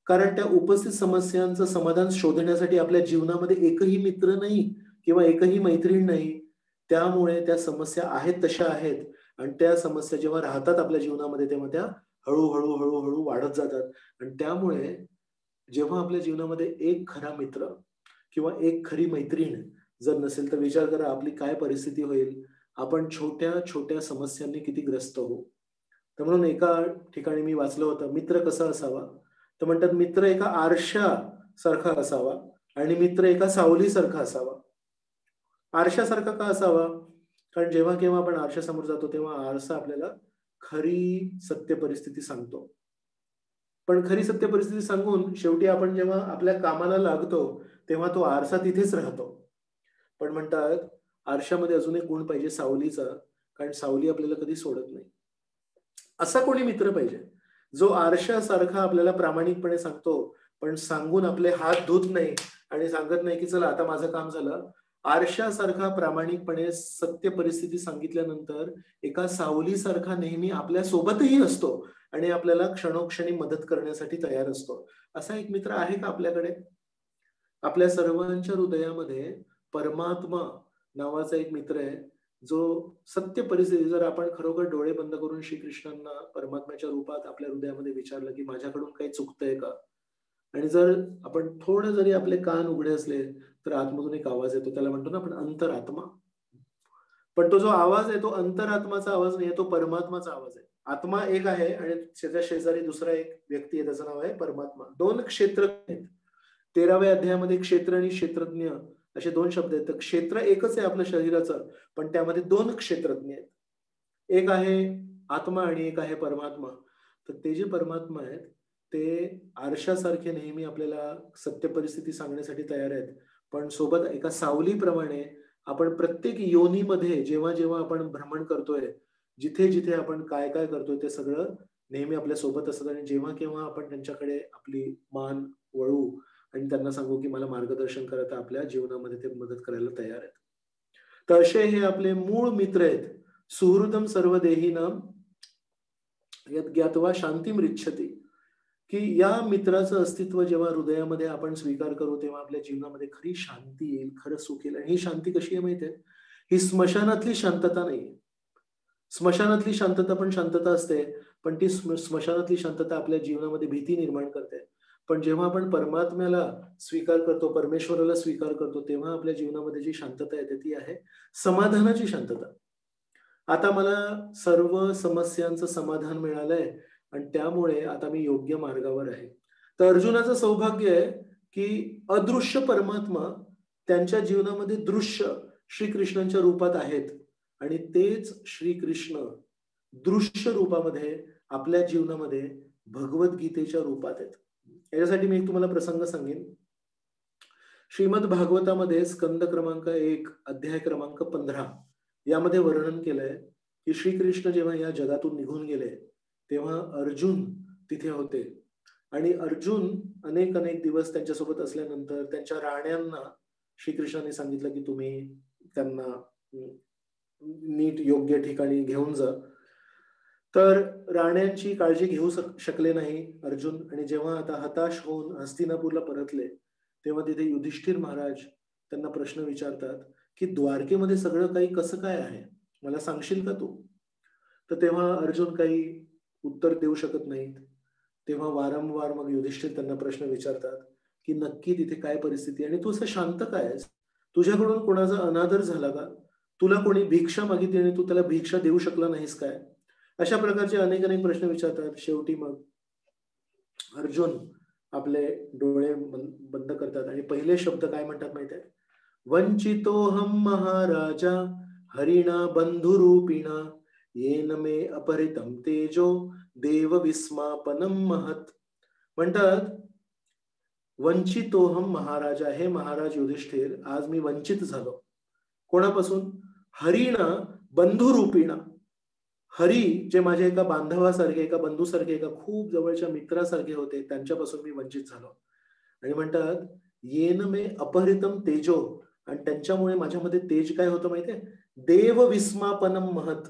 कारण त्या उपस्थित समस्यांचं समाधान शोधण्यासाठी आपल्या जीवनामध्ये एकही मित्र नाही किंवा एकही मैत्रीण नाही. त्यामुळे त्या समस्या आहेत तशा आहेत आणि त्या समस्या जेव्हा राहतात आपल्या जीवनामध्ये, तेव्हा त्या हळू-हळू, हळू-हळू वाढत जातात आणि त्यामुळे जेव्हा आपल्या जीवनामध्ये एक खरा मित्र किंवा एक खरी मैत्रीण जर नसेल, तर विचार करा आपली काय परिस्थिती होईल. आपण छोट्या-छोट्या समस्यांनी किती ग्रस्त होऊ. तर म्हणून एका ठिकाणी मी वाचलं होतं, मित्र कसा असावा? तर म्हणतात मित्र एका आरशासारखा असावा आणि मित्र एका सावलीसारखा असावा. आरशासारखा का असावा? कारण जेव्हा केव्हा आपण आरशासमोर जातो, तेव्हा आरसा आपल्याला खरी सत्य परिस्थिती सांगतो. पण खरी सत्य परिस्थिती सांगून शेवटी आपण जेव्हा आपल्या कामाला लागतो, तेव्हा तो आरसा तिथेच राहतो. पण म्हणतात आरशामध्ये अजून एक गुण पाहिजे सावलीचा, कारण सावली आपल्याला कधी सोडत नाही. असा कोणी मित्र पाहिजे, जो आरशासारखा आपल्याला प्रामाणिकपणे सांगतो, पण सांगून आपले हात धुत नाही आणि सांगत नाही, की चला आता माझं काम झालं. आरशासारखा प्रामाणिकपणे सत्य परिस्थिती सांगितल्यानंतर एका सावलीसारखा नेहमी आपल्या सोबतही असतो आणि आपल्याला क्षणोक्षणी मदत करण्यासाठी तयार असतो. असा एक मित्र आहे का आपल्याकडे? आपल्या सर्वांच्या हृदयामध्ये परमात्मा नावाचा एक मित्र आहे, जो सत्य परिस्थिती जर आपण खरोखर डोळे बंद करून श्रीकृष्णांना परमात्म्याच्या रूपात आपल्या हृदयामध्ये विचारलं, की माझ्याकडून काही चुकतंय का? आणि जर आपण थोडं जरी आपले कान उघडे असले, तर आतमधून एक आवाज येतो. त्याला म्हणतो ना आपण अंतरात्मा. पण तो जो आवाज आहे, तो अंतरात्माचा आवाज नाहीये, तो परमात्माचा आवाज आहे. आत्मा एक आहे आणि त्याच्या शेजारी दुसरा एक व्यक्ती आहे, त्याचं नाव आहे परमात्मा. 2 क्षेत्र आहेत. 13व्या अध्यायामध्ये क्षेत्र आणि क्षेत्रज्ञ असे 2 शब्द आहेत. तर क्षेत्र एकच आहे आपल्या शरीराचं, पण त्यामध्ये 2 क्षेत्रज्ञ आहेत. एक आहे आत्मा आणि एक आहे परमात्मा. तर ते जे परमात्मा आहेत, ते आरशासारखे नेहमी आपल्याला सत्य परिस्थिती सांगण्यासाठी तयार आहेत. पण सोबत एका सावलीप्रमाणे आपण प्रत्येक योनीमध्ये जेव्हा-जेव्हा आपण भ्रमण करतोय, जिथे-जिथे आपण काय-काय करतोय, ते सगळं नेहमी आपल्या सोबत असतात आणि जेव्हा-केव्हा आपण त्यांच्याकडे आपली मान वळवू आणि त्यांना सांगू, की मला मार्गदर्शन करा, तर आपल्या जीवनामध्ये ते मदत करायला तयार आहेत. तर असे हे आपले मूळ मित्र आहेत. सुहृदं सर्वदेहिनां यत् ज्ञात्वा शांतिमृच्छति, की या मित्राचं अस्तित्व जेव्हा हृदयामध्ये आपण स्वीकार करू, तेव्हा आपल्या जीवनामध्ये खरी शांती येईल, खरं सुख येईल. आणि ही शांती कशी आहे माहिती आहे? ही स्मशानातली शांतता नाहीये. स्मशानातली शांतता पण शांतता असते, पण ती स्मशानातली शांतता आपल्या जीवनामध्ये भीती निर्माण करते. पण जेव्हा आपण परमात्म्याला स्वीकार करतो, परमेश्वराला स्वीकार करतो, तेव्हा आपल्या जीवनामध्ये जी शांतता येते ती आहे समाधानाची शांतता. आता मला सर्व समस्यांचं समाधान मिळालंय आणि त्यामुळे आता मी योग्य मार्गावर आहे. तर अर्जुनाचं सौभाग्य आहे, की अदृश्य परमात्मा त्यांच्या जीवनामध्ये दृश्य श्रीकृष्णांच्या रूपात आहेत आणि तेच श्रीकृष्ण दृश्य रूपामध्ये आपल्या जीवनामध्ये भगवद्गीतेच्या रूपात आहेत. याच्यासाठी मी एक तुम्हाला प्रसंग सांगेन. श्रीमद भागवतामध्ये स्कंद क्रमांक 1 अध्याय क्रमांक 15 यामध्ये वर्णन केलंय, की श्रीकृष्ण जेव्हा या जगातून निघून गेले, तेव्हा अर्जुन तिथे होते आणि अर्जुन अनेक दिवस त्यांच्यासोबत असल्यानंतर त्यांच्या राण्यांना श्रीकृष्णाने सांगितलं, की तुम्ही त्यांना नीट योग्य ठिकाणी घेऊन जा. तर राण्यांची काळजी घेऊ शकले नाही अर्जुन, आणि जेव्हा आता हताश होऊन हस्तिनापूरला परतले, तेव्हा तिथे युधिष्ठिर महाराज त्यांना प्रश्न विचारतात की द्वारकेमध्ये सगळं काही कसं काय आहे, मला सांगशील का तू? तर तेव्हा अर्जुन काही उत्तर देऊ शकत नाहीत. तेव्हा वारंवार मग युधिष्ठिर त्यांना प्रश्न विचारतात की नक्की तिथे काय परिस्थिती, आणि तू असं शांत काय आहेस? तुझ्याकडून कोणाचा अनादर झाला का? तुला कोणी भिक्षा मागितली आणि तू त्याला भिक्षा देऊ शकला नाहीस काय? अशा प्रकारचे अनेक अनेक प्रश्न विचारतात. शेवटी मग अर्जुन आपले डोळे बंद करतात आणि पहिले शब्द काय म्हणतात माहिती आहे? वंचितोहम महाराजा हरिणा बंधुरूपिणा येन मे अपहृतम तेजो देव विस्मापनम महत. म्हणतात वंचितोहम महाराजा, हे महाराज युधिष्ठिर, आज मी वंचित झालो. कोणापासून? हरिणा बंधुरूपिणा. हरी जे माझ्या एका बांधवासारखे, एका बंधूसारखे, एका खूप जवळच्या मित्रासारखे होते, त्यांच्यापासून मी वंचित झालो. आणि म्हणतात येन मे अपहृतम तेजो, आणि त्यांच्यामुळे माझ्यामध्ये तेज काय होतं माहितीये? देव विस्मापनम महत.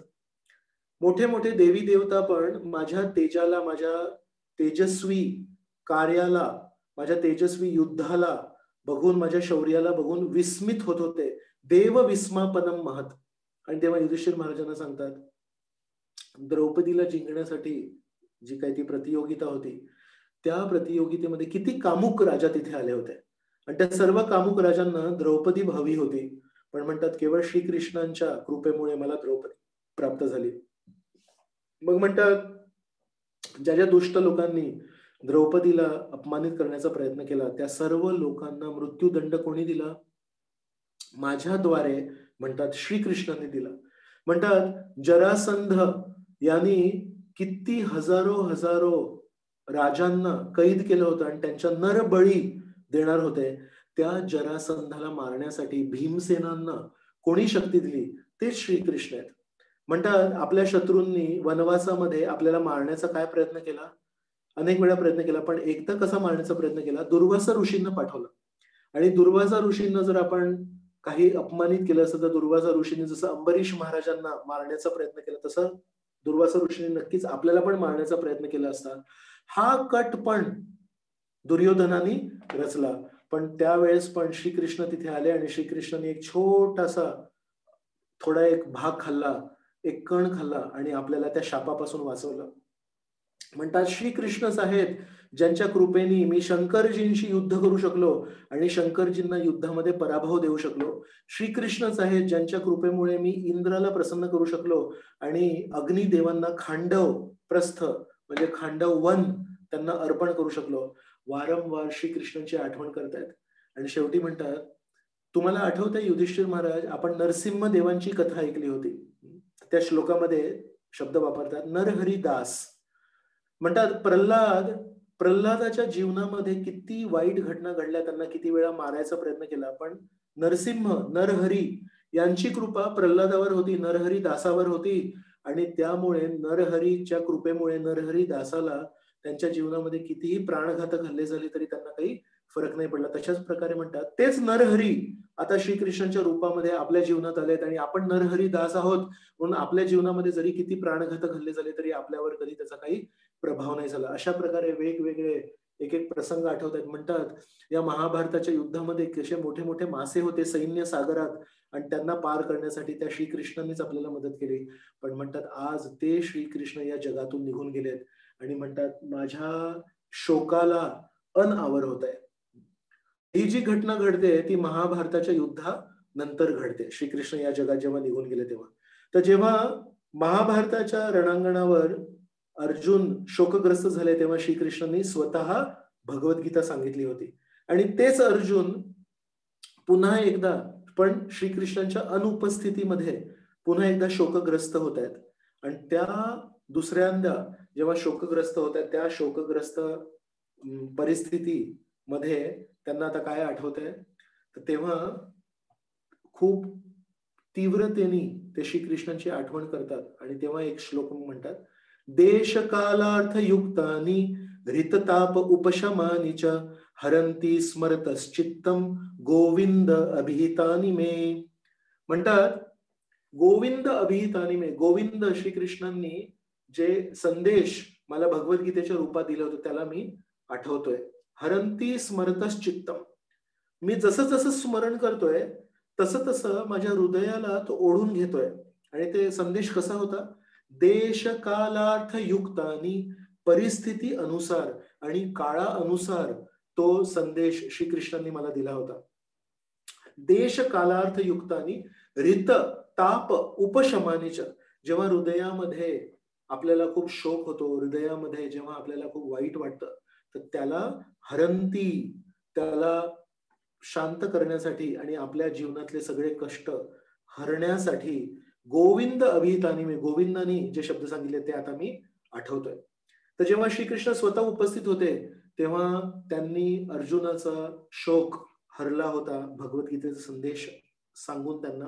मोठे मोठे देवी देवता पण माझ्या तेजाला, माझ्या तेजस्वी कार्याला, माझ्या तेजस्वी युद्धाला बघून, माझ्या शौर्याला बघून विस्मित होत होते. देव विस्मापनम महत. आणि तेव्हा युधिष्ठिर महाराजांना सांगतात, द्रौपदीला जिंकण्यासाठी जी काही ती प्रतियोगिता होती, त्या प्रतियोगितेमध्ये किती कामुक राजा तिथे आले होते, आणि त्या सर्व कामुक राजांना द्रौपदी हवी होती, पण म्हणतात केवळ श्रीकृष्णांच्या कृपेमुळे मला द्रौपदी प्राप्त झाली. मग म्हणतात ज्या ज्या दुष्ट लोकांनी द्रौपदीला अपमानित करण्याचा प्रयत्न केला, त्या सर्व लोकांना मृत्यूदंड कोणी दिला? माझ्याद्वारे, म्हणतात श्रीकृष्णांनी दिला. म्हणतात जरासंध यांनी किती हजारो राजांना कैद केलं होतं आणि त्यांच्या नरबळी देणार होते. त्या जरासंधाला मारण्यासाठी भीमसेनांना कोणी शक्ती दिली? ते श्रीकृष्ण आहेत. म्हणतात आपल्या शत्रूंनी वनवासामध्ये आपल्याला मारण्याचा काय प्रयत्न केला? अनेक वेळा प्रयत्न केला, पण एकदा कसा मारण्याचा प्रयत्न केला? दुर्वासा ऋषींना पाठवलं. आणि दुर्वासा ऋषींना जर आपण काही अपमानित केलं असतं, तर दुर्वासा ऋषींनी जसं अंबरीश महाराजांना मारण्याचा प्रयत्न केला, तसं दुर्वासा ऋषींनी नक्कीच आपल्याला पण मारण्याचा प्रयत्न केला असता. हा कट पण दुर्योधनाने रचला. पण त्यावेळेस पण श्रीकृष्ण तिथे आले आणि श्रीकृष्णाने एक छोटासा थोडा एक भाग खाल्ला, एक कण खाल्ला आणि आपल्याला त्या शापापासून वाचवलं. म्हणतात श्रीकृष्णच आहेत ज्यांच्या कृपेने मी शंकरजींशी युद्ध करू शकलो आणि शंकरजींना युद्धामध्ये पराभव देऊ शकलो. श्रीकृष्णच आहेत ज्यांच्या कृपेमुळे मी इंद्राला प्रसन्न करू शकलो आणि अग्निदेवांना खांडव प्रस्थ म्हणजे खांडव वन त्यांना अर्पण करू शकलो. वारंवार श्रीकृष्णांची आठवण करतायत. आणि शेवटी म्हणतात, तुम्हाला आठवतंय युधिष्ठिर महाराज, आपण नरसिंह देवांची कथा ऐकली होती. त्या श्लोकामध्ये शब्द वापरतात नरहरी दास. म्हणतात प्रल्हादाच्या जीवनामध्ये किती वाईट घटना घडल्या, त्यांना किती वेळा मारायचा प्रयत्न केला, पण नरसिंह नरहरी यांची कृपा प्रल्हादावर होती, नरहरी दासावर होती. आणि त्यामुळे नरहरीच्या कृपेमुळे नरहरी दासाला त्यांच्या जीवनामध्ये कितीही प्राणघातक हल्ले झाले तरी त्यांना काही फरक नाही पडला. तशाच प्रकारे म्हणतात तेच नरहरी आता श्रीकृष्णांच्या रूपामध्ये आपल्या जीवनात आलेत आणि आपण नरहरी दास आहोत, म्हणून आपल्या जीवनामध्ये जरी किती प्राणघातक हल्ले झाले तरी आपल्यावर कधी त्याचा काही प्रभाव नाही झाला. अशा प्रकारे वेगवेगळे एक एक प्रसंग आठवत आहेत. म्हणतात या महाभारताच्या युद्धामध्ये कसे मोठे मोठे मासे होते सैन्य सागरात, आणि त्यांना पार करण्यासाठी त्या श्रीकृष्णांनीच आपल्याला मदत केली. पण म्हणतात आज ते श्रीकृष्ण या जगातून निघून गेलेत आणि म्हणतात माझ्या शोकाला अनावर होत आहे. ही जी घटना घडते ती महाभारताच्या युद्धानंतर घडते, श्रीकृष्ण या जगात जेव्हा निघून गेले तेव्हा. तर जेव्हा महाभारताच्या रणांगणावर अर्जुन शोकग्रस्त झाले तेव्हा श्रीकृष्णांनी स्वतः भगवद्गीता सांगितली होती. आणि तेच अर्जुन पुन्हा एकदा पण श्रीकृष्णांच्या अनुपस्थितीमध्ये पुन्हा एकदा शोकग्रस्त होत आहेत. आणि त्या दुसऱ्यांदा जेव्हा शोकग्रस्त होत आहेत, त्या शोकग्रस्त परिस्थितीमध्ये त्यांना आता काय आठवतंय, तर तेव्हा खूप तीव्रतेने ते श्रीकृष्णांची आठवण करतात. आणि तेव्हा एक श्लोक म्हणतात, देश कालार्थ युक्तानी रितताप उपशमानी च हरंती स्मरतश्चित्तम गोविंद अभिहितानि मे. म्हणतात गोविंद अभिहितानि मे, गोविंद श्रीकृष्णांनी जे संदेश मला भगवद्गीतेच्या रूपात दिलं होतं त्याला मी आठवतोय. हरंती स्मरतच चित्तम. मी जसं जसं स्मरण करतोय तसं तसं माझ्या हृदयाला तो ओढून घेतोय. आणि ते संदेश कसा होता? देश कालार्थ युक्तानी, परिस्थिती अनुसार आणि काळा अनुसार तो संदेश श्रीकृष्णांनी मला दिला होता. देश कालार्थ युक्तानी रित ताप उपशमानीच. जेव्हा हृदयामध्ये आपल्याला खूप शोक होतो, हृदयामध्ये जेव्हा आपल्याला खूप वाईट वाटतं, तर त्याला हरंती, त्याला शांत करण्यासाठी आणि आपल्या जीवनातले सगळे कष्ट हरण्यासाठी गोविंद अभिहितानी, मी गोविंदानी जे शब्द सांगितले ते आता मी आठवतोय. तर जेव्हा श्रीकृष्ण स्वतः उपस्थित होते तेव्हा त्यांनी अर्जुनाचा शोक हरला होता भगवद्गीतेचा संदेश सांगून त्यांना.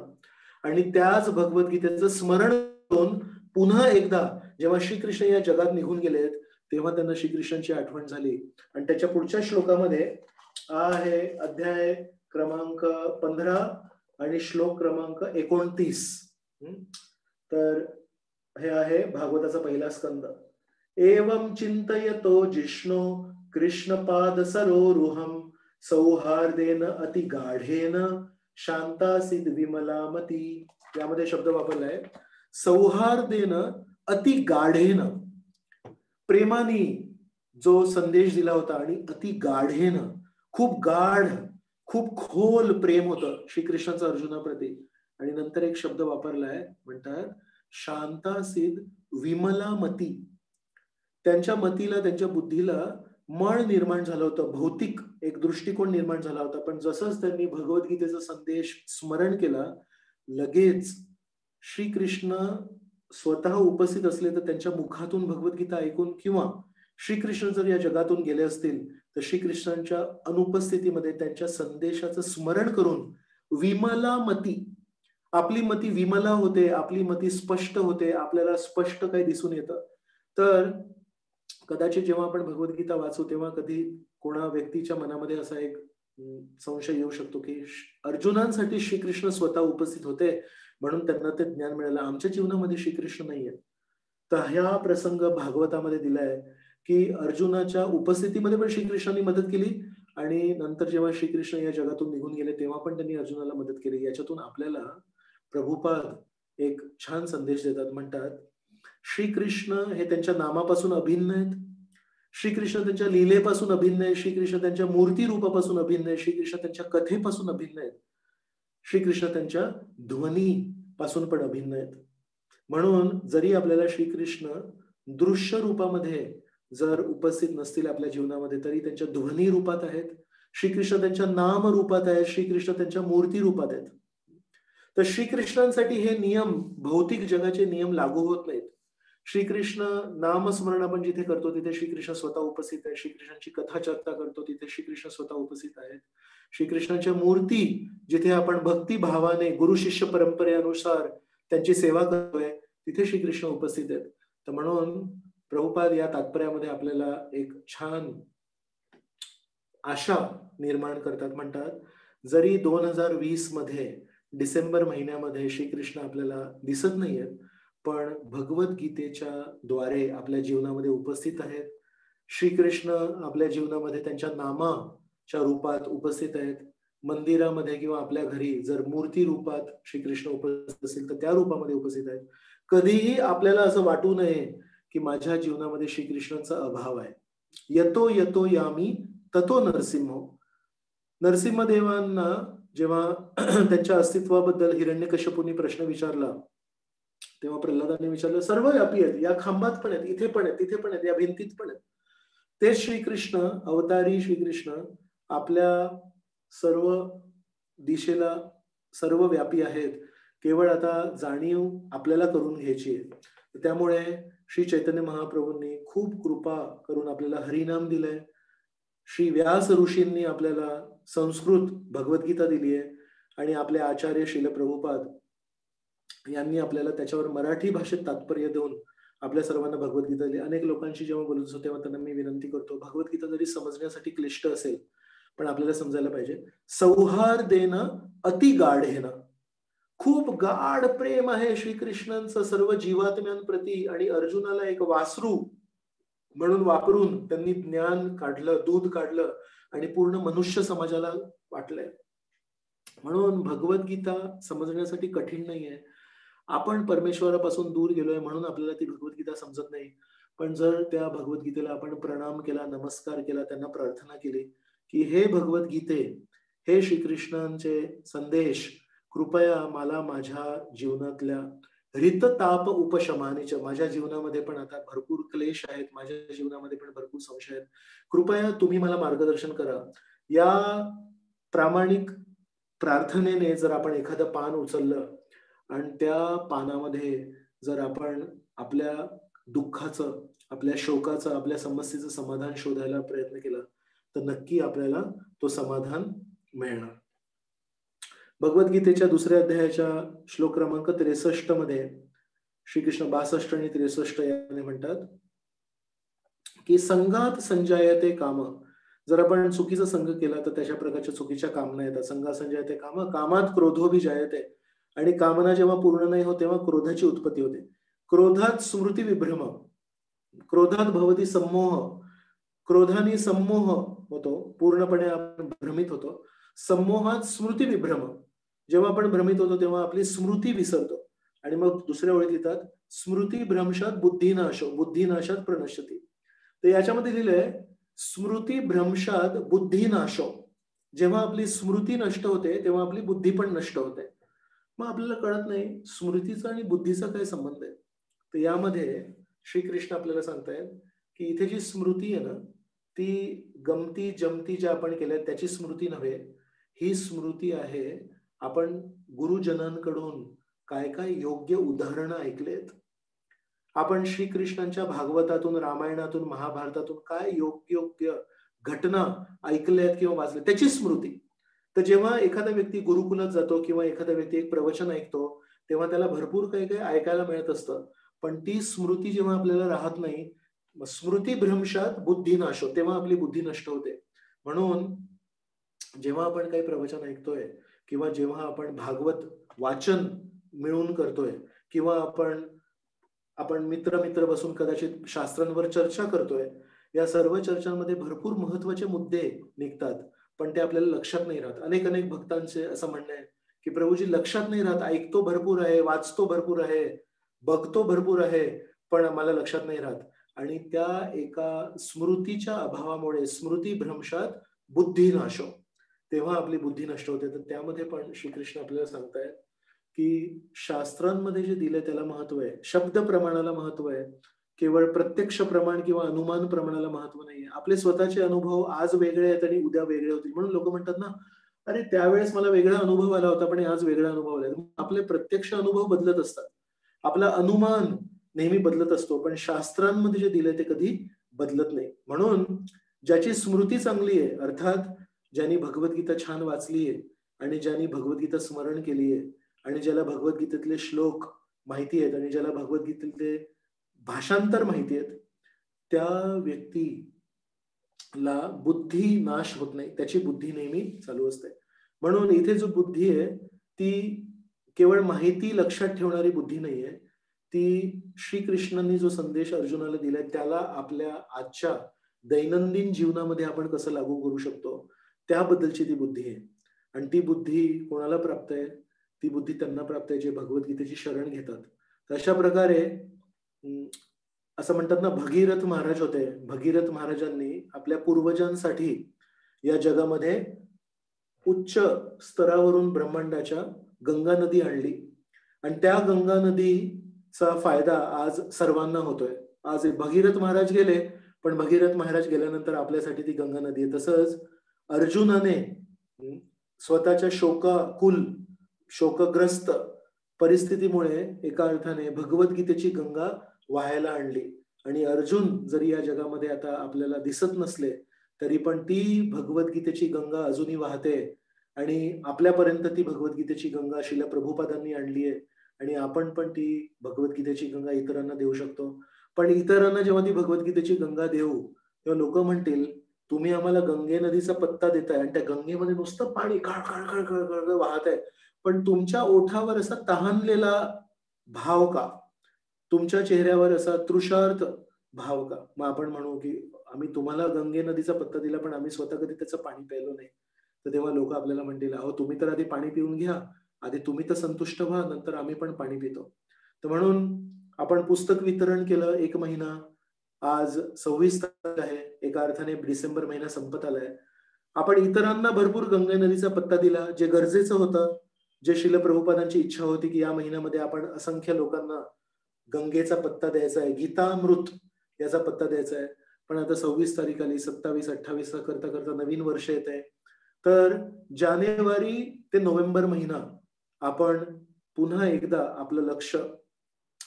आणि त्याच भगवद्गीतेचं स्मरण करून पुन्हा एकदा जेव्हा श्रीकृष्ण या जगात निघून गेलेत तेव्हा त्यांना श्रीकृष्णांची आठवण झाली. आणि त्याच्या पुढच्या श्लोकामध्ये आहे अध्याय क्रमांक 15 आणि श्लोक क्रमांक 29. तर हे आहे भागवताचा पहिला स्कंद. एवं चिंतयतो जिष्णो कृष्णपाद सरोरुहम सौहार्देन अति गाढेन शांतासीद विमलामती. यामध्ये शब्द वापरलाय सौहार्देन अति गाढेन. प्रेमाने जो संदेश दिला होता आणि अति गाढेन, खूप गाढ, खूप खोल प्रेम होतं श्रीकृष्णाचं अर्जुनाप्रती. आणि नंतर एक शब्द वापरलाय, म्हणतात शांतासीद विमलामती. त्यांच्या मतीला, त्यांच्या बुद्धीला मळ निर्माण झालं होतं, भौतिक एक दृष्टिकोन निर्माण झाला होता. पण जसंच त्यांनी भगवद्गीतेचा संदेश स्मरण केला, लगेच श्रीकृष्ण स्वतः उपस्थित असले तर त्यांच्या मुखातून भगवद्गीता ऐकून, किंवा श्रीकृष्ण जर या जगातून गेले असतील तर श्रीकृष्णांच्या अनुपस्थितीमध्ये त्यांच्या संदेशाचं स्मरण करून विमलामती, आपली मती विमला होते, आपली मती स्पष्ट होते, आपल्याला स्पष्ट काही दिसून येतं. तर कदाचित जेव्हा आपण भगवद्गीता वाचू तेव्हा कधी कोणा व्यक्तीच्या मनामध्ये असा एक संशय येऊ शकतो की अर्जुनांसाठी श्रीकृष्ण स्वतः उपस्थित होते म्हणून त्यांना ते ज्ञान मिळालं, आमच्या जीवनामध्ये श्रीकृष्ण नाहीये. तर ह्या प्रसंग भागवतामध्ये दिलाय की अर्जुनाच्या उपस्थितीमध्ये पण श्रीकृष्णांनी मदत केली आणि नंतर जेव्हा श्रीकृष्ण या जगातून निघून गेले तेव्हा पण त्यांनी अर्जुनाला मदत केली. याच्यातून आपल्याला प्रभुपाद एक छान संदेश देतात. म्हणतात श्रीकृष्ण हे त्यांच्या नामापासून अभिन्न आहेत, श्रीकृष्ण त्यांच्या लीलेपासून अभिन्न आहे, श्रीकृष्ण त्यांच्या मूर्ती रूपापासून अभिन्न आहे, श्रीकृष्ण त्यांच्या कथेपासून अभिन्न आहेत, श्रीकृष्ण त्यांच्या ध्वनी पासून पण अभिन्न आहेत. म्हणून जरी आपल्याला श्रीकृष्ण दृश्य रूपामध्ये जर उपस्थित नसतील आपल्या जीवनामध्ये तरी त्यांच्या ध्वनी रूपात आहेत, श्रीकृष्ण त्यांच्या नाम रूपात आहेत, श्रीकृष्ण त्यांच्या मूर्ती रूपात आहेत. तर श्रीकृष्णांसाठी हे नियम, भौतिक जगाचे नियम लागू होत नाहीत. श्रीकृष्ण नामस्मरण आपण जिथे करतो तिथे श्रीकृष्ण स्वतः उपस्थित आहे, श्रीकृष्णांची कथा चर्चा करतो तिथे श्रीकृष्ण स्वतः उपस्थित आहेत, श्रीकृष्णांच्या मूर्ती जिथे आपण भक्ती भावाने गुरु शिष्य परंपरेनुसार त्यांची सेवा करतोय तिथे श्रीकृष्ण उपस्थित आहेत. तर म्हणून प्रभुपाद या तात्पर्यामध्ये आपल्याला एक छान आशा निर्माण करतात. म्हणतात जरी 2020 मध्ये डिसेंबर महिन्यामध्ये श्रीकृष्ण आपल्याला दिसत नाहीयेत पण भगवद्गीतेच्या द्वारे आपल्या जीवनामध्ये उपस्थित आहेत. श्रीकृष्ण आपल्या जीवनामध्ये त्यांच्या नामाच्या रूपात उपस्थित आहेत. मंदिरामध्ये किंवा आपल्या घरी जर मूर्ती रूपात श्रीकृष्ण उपस्थित असेल तर त्या रूपामध्ये उपस्थित आहेत. कधीही आपल्याला असं वाटू नये की माझ्या जीवनामध्ये श्रीकृष्णांचा अभाव आहे. यतो यतो यामी ततो नरसिंहो. नरसिंहदेवांना जेव्हा त्यांच्या अस्तित्वाबद्दल हिरण्यकश्यपूंनी प्रश्न विचारला तेव्हा प्रल्हादाने विचारलं, सर्व व्यापी आहेत, या खांबात पण आहेत, इथे पण आहेत, तिथे पण आहेत, या भिंतीत पण आहेत. ते श्रीकृष्ण, अवतारी श्रीकृष्ण आपल्या सर्व दिशेला सर्व व्यापी आहेत. केवळ आता जाणीव आपल्याला करून घ्यायची आहे. त्यामुळे श्री चैतन्य महाप्रभूंनी खूप कृपा करून आपल्याला हरिनाम दिलंय. श्री व्यास ऋषींनी आपल्याला संस्कृत भगवद्गीता दिली आहे आणि आपले आचार्य श्रील प्रभुपाद यांनी आपल्याला त्याच्यावर मराठी भाषेत तात्पर्य देऊन आपल्या सर्वांना भगवद्गीता दिली. अनेक लोकांशी जेव्हा बोलत असतो तेव्हा त्यांना मी विनंती करतो, भगवद्गीता जरी समजण्यासाठी क्लिष्ट असेल पण आपल्याला समजायला पाहिजे. सौहार्देन अति गाढेन. खूप गाढ प्रेम आहे श्रीकृष्णांचं सर्व जीवात्म्यांप्रती, आणि अर्जुनाला एक वासरू म्हणून वापरून त्यांनी ज्ञान काढलं, दूध काढलं आणि पूर्ण मनुष्य समाजाला वाटलंय. म्हणून भगवद्गीता समजण्यासाठी कठीण नाहीये. आपण परमेश्वरापासून दूर गेलोय म्हणून आपल्याला ती भगवद्गीता समजत नाही. पण जर त्या भगवद्गीतेला आपण प्रणाम केला, नमस्कार केला, त्यांना प्रार्थना केली, की हे भगवद्गीते, हे श्रीकृष्णांचे संदेश, कृपया मला माझ्या जीवनातल्या रितताप उपशमानीच्या, माझ्या जीवनामध्ये पण आता भरपूर क्लेश आहेत, माझ्या जीवनामध्ये पण भरपूर संशय आहेत, कृपया तुम्ही मला मार्गदर्शन करा. या प्रामाणिक प्रार्थनेने जर आपण एखादं पान उचललं आणि त्या पानामध्ये जर आपण आपल्या दुःखाचं, आपल्या शोकाचं, आपल्या समस्येचं समाधान शोधायला प्रयत्न केला, तर नक्की आपल्याला तो समाधान मिळणार. भगवद्गीतेच्या 2ऱ्या अध्यायाच्या श्लोक क्रमांक 63 मध्ये श्रीकृष्ण 62 आणि 63 याने म्हणतात की संगात संजायते काम. जर आपण चुकीचा संग केला तर त्याच्या प्रकारच्या चुकीच्या कामना येतात. संगात संजायते काम, कामात क्रोधोभी जायते. आणि कामना जेव्हा पूर्ण नाही होत तेव्हा क्रोधाची उत्पत्ती होते. क्रोधात स्मृती विभ्रम, क्रोधात भवती सम्मोह, क्रोधाने सम्मोह होतो, पूर्णपणे आपण भ्रमित होतो. सम्मोहात स्मृती विभ्रम, जेव्हा आपण भ्रमित होतो तेव्हा आपली स्मृती विसरतो. आणि मग दुसऱ्या ओळीत लिहितात स्मृती भ्रंशात बुद्धिनाशो, बुद्धिनाशात प्रणश्यती. तर याच्यामध्ये लिहिलंय स्मृती भ्रंशात बुद्धिनाशो, जेव्हा आपली स्मृती नष्ट होते तेव्हा आपली बुद्धी पण नष्ट होते. मग आपल्याला कळत नाही स्मृतीचा आणि बुद्धीचा काय संबंध आहे. तर यामध्ये श्रीकृष्ण आपल्याला सांगतायत की इथे जी स्मृती आहे ना, ती गमती जमती ज्या आपण केल्या त्याची स्मृती नव्हे. ही स्मृती आहे आपण गुरुजनांकडून काय काय योग्य उदाहरणं ऐकलेत, आपण श्रीकृष्णांच्या भागवतातून, रामायणातून, महाभारतातून काय योग्य घटना ऐकल्यात किंवा वाचल्या त्याची स्मृती. तर जेव्हा एखादा व्यक्ती गुरुकुलात जातो किंवा एखादा व्यक्ती एक प्रवचन ऐकतो तेव्हा त्याला भरपूर काही काही ऐकायला मिळत असतं, पण ती स्मृती जेव्हा आपल्याला राहत नाही, स्मृती भ्रंशात बुद्धिनाशो, तेव्हा आपली बुद्धी नष्ट होते. म्हणून जेव्हा आपण काही प्रवचन ऐकतोय किंवा जेव्हा आपण भागवत वाचन मिळून करतोय किंवा आपण मित्र बसून कदाचित शास्त्रांवर चर्चा करतोय, या सर्व चर्चांमध्ये भरपूर महत्वाचे मुद्दे निघतात, पण ते आपल्याला लक्षात नाही राहत. अनेक भक्तांचे असं म्हणणं आहे की प्रभूजी लक्षात नाही राहत, ऐकतो भरपूर आहे, वाचतो भरपूर आहे, बघतो भरपूर आहे, पण आम्हाला लक्षात नाही राहत. आणि त्या एका स्मृतीच्या अभावामुळे स्मृती भ्रंशात बुद्धिनाशो, तेव्हा आपली बुद्धी नष्ट होते. तर त्यामध्ये पण श्रीकृष्ण आपल्याला सांगतायत की शास्त्रांमध्ये जे दिले त्याला महत्व आहे, शब्द प्रमाणाला महत्व आहे, केवळ प्रत्यक्ष प्रमाण किंवा अनुमान प्रमाणाला महत्व नाहीये. आपले स्वतःचे अनुभव आज वेगळे आहेत आणि उद्या वेगळे होतील. म्हणून लोक म्हणतात ना, अरे त्यावेळेस मला वेगळा अनुभव आला होता पण आज वेगळा अनुभव आला. आपले प्रत्यक्ष अनुभव बदलत असतात, आपला अनुमान नेहमी बदलत असतो, पण शास्त्रांमध्ये जे दिले ते कधी बदलत नाही. म्हणून ज्याची स्मृती चांगली आहे, अर्थात ज्यांनी भगवद्गीता छान वाचली आहे आणि ज्यांनी भगवद्गीता स्मरण केली आहे आणि ज्याला भगवद्गीतेतले श्लोक माहिती आहेत आणि ज्याला भगवद्गीतेतले भाषांतर माहिती आहेत, त्या व्यक्तीला बुद्धी नाश होत नाही, त्याची बुद्धी नेहमी चालू असते. म्हणून इथे जो बुद्धी आहे ती केवळ माहिती लक्षात ठेवणारी बुद्धी नाहीये, ती श्रीकृष्णांनी जो संदेश अर्जुनाला दिलाय त्याला आपल्या आजच्या दैनंदिन जीवनामध्ये आपण कसं लागू करू शकतो त्याबद्दलची ती बुद्धी आहे. आणि ती बुद्धी कोणाला प्राप्त आहे? ती बुद्धी त्यांना प्राप्त आहे जे भगवद्गीतेची शरण घेतात. अशा प्रकारे असं म्हणतात ना, भगीरथ महाराज होते. भगीरथ महाराजांनी आपल्या पूर्वजांसाठी या जगामध्ये उच्च स्तरावरून ब्रह्मांडाच्या गंगा नदी आणली आणि त्या गंगा नदीचा फायदा आज सर्वांना होतोय. आज भगीरथ महाराज गेले, पण भगीरथ महाराज गेल्यानंतर आपल्यासाठी ती गंगा नदी आहे. तसंच अर्जुनाने स्वतःच्या शोकग्रस्त परिस्थितीमुळे एका अर्थाने भगवद्गीतेची गंगा वाहायला आणली. आणि अर्जुन जरी या जगामध्ये आता आपल्याला दिसत नसले तरी पण ती भगवद्गीतेची गंगा अजूनही वाहते आणि आपल्यापर्यंत ती भगवद्गीतेची गंगा श्रील प्रभुपादांनी आणली आहे आणि आपण पण ती भगवद्गीतेची गंगा इतरांना देऊ शकतो. पण इतरांना जेव्हा ती भगवद्गीतेची गंगा देऊ तेव्हा लोक म्हणतील, तुम्ही आम्हाला गंगे नदीचा पत्ता देताय आणि त्या गंगेमध्ये नुसतं पाणी खळ खळ खळ खळ खळ वाहत आहे, पण तुमच्या ओठावर असा तहानलेला भाव का, तुमच्या चेहऱ्यावर असा तृषार्त भाव का? मग आपण म्हणू की आम्ही तुम्हाला गंगे नदीचा पत्ता दिला, पण आम्ही स्वतः कधी त्याचं पाणी प्यायलो नाही. तर तेव्हा लोक आपल्याला म्हणतील, अहो तुम्ही तर आधी पाणी पिऊन घ्या, आधी तुम्ही तर संतुष्ट व्हा, नंतर आम्ही पण पाणी पितो. तर म्हणून आपण पुस्तक वितरण केलं 1 महिना. आज 26 तारीख आहे. एका अर्थाने डिसेंबर महिना संपत आलाय. आपण इतरांना भरपूर गंगा नदीचा पत्ता दिला, जे गरजेचं होतं. जे श्रील प्रभुपादांची इच्छा होती, की या महिन्यामध्ये आपण असंख्य लोकांना गंगेचा पत्ता द्यायचा आहे, गीतामृत याचा पत्ता द्यायचा आहे. पण आता 26 तारीख आली, 27-28 करता करता नवीन वर्ष येत आहे. तर जानेवारी ते नोव्हेंबर महिना आपण पुन्हा एकदा आपलं लक्ष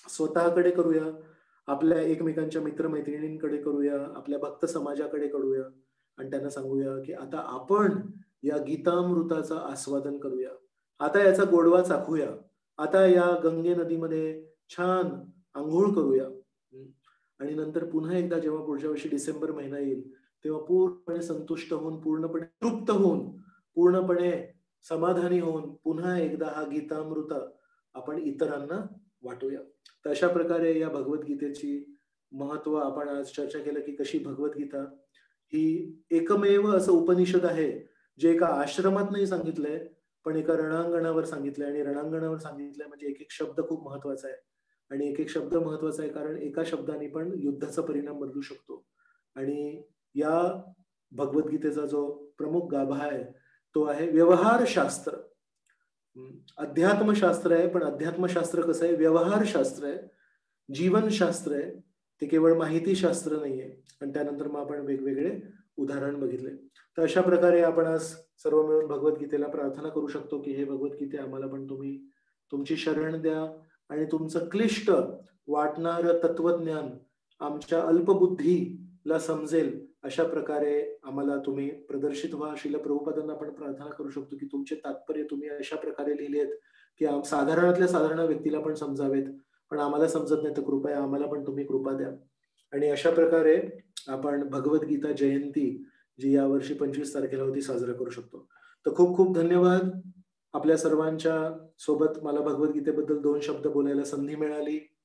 स्वतःकडे करूया, आपल्या एकमेकांच्या मित्र-मैत्रिणींकडे करूया, आपल्या भक्त समाजाकडे करूया आणि त्यांना सांगूया, की आता आपण या गीतामृताचं आस्वादन करूया. आता याचा गोडवा चाखूया. आता या गंगे नदीमध्ये छान अंघोळ करूया. आणि नंतर पुन्हा एकदा जेव्हा पुढच्या वर्षी डिसेंबर महिना येईल, तेव्हा पूर्णपणे संतुष्ट होऊन, पूर्णपणे तृप्त होऊन, पूर्णपणे समाधानी होऊन पुन्हा एकदा हा गीतामृत आपण इतरांना वाटूया. तर अशा प्रकारे या भगवद्गीतेची महत्व आपण आज चर्चा केलं, की कशी भगवद्गीता ही एकमेव असं उपनिषद आहे, जे एका आश्रमात नाही सांगितलंय, पण एका रणांगणावर सांगितलंय आणि रणांगणावर सांगितलंय म्हणजे एक-एक शब्द खूप महत्वाचा आहे. आणि एक-एक शब्द महत्वाचा आहे कारण एका शब्दाने पण युद्धाचा परिणाम बदलू शकतो. आणि या भगवद्गीतेचा जो प्रमुख गाभा आहे, तो आहे व्यवहारशास्त्र. अध्यात्मशास्त्र आहे, पण अध्यात्मशास्त्र कसं आहे? व्यवहारशास्त्र आहे, जीवनशास्त्र आहे. ते केवळ माहितीशास्त्र नाहीये. आणि त्यानंतर मग आपण वेगवेगळे उदाहरण बघितले. तर अशा प्रकारे आपण आज सर्व मिळून भगवद्गीतेला प्रार्थना करू शकतो, की हे भगवद्गीते आम्हाला पण तुम्ही तुमची शरण द्या आणि तुमचं क्लिष्ट वाटणारं तत्वज्ञान आमच्या अल्पबुद्धीला समजेल अशा प्रकारे आम्हाला तुम्ही प्रदर्शित व्हा. श्रील प्रभुपादांना आपण प्रार्थना करू शकतो, की तुमचे तात्पर्य तुम्ही अशा प्रकारे लिहिलेत, की साधारणातल्या साधारण व्यक्तीला पण समजावेत. पण आम्हाला समजत नाही, तर कृपया आम्हाला पण तुम्ही कृपा द्या. आणि अशा प्रकारे आपण भगवद्गीता जयंती जी यावर्षी 25 तारखेला होती साजरा करू शकतो. तर खूप खूप धन्यवाद. आपल्या सर्वांच्या सोबत मला भगवद्गीतेबद्दल 2 शब्द बोलायला संधी मिळाली.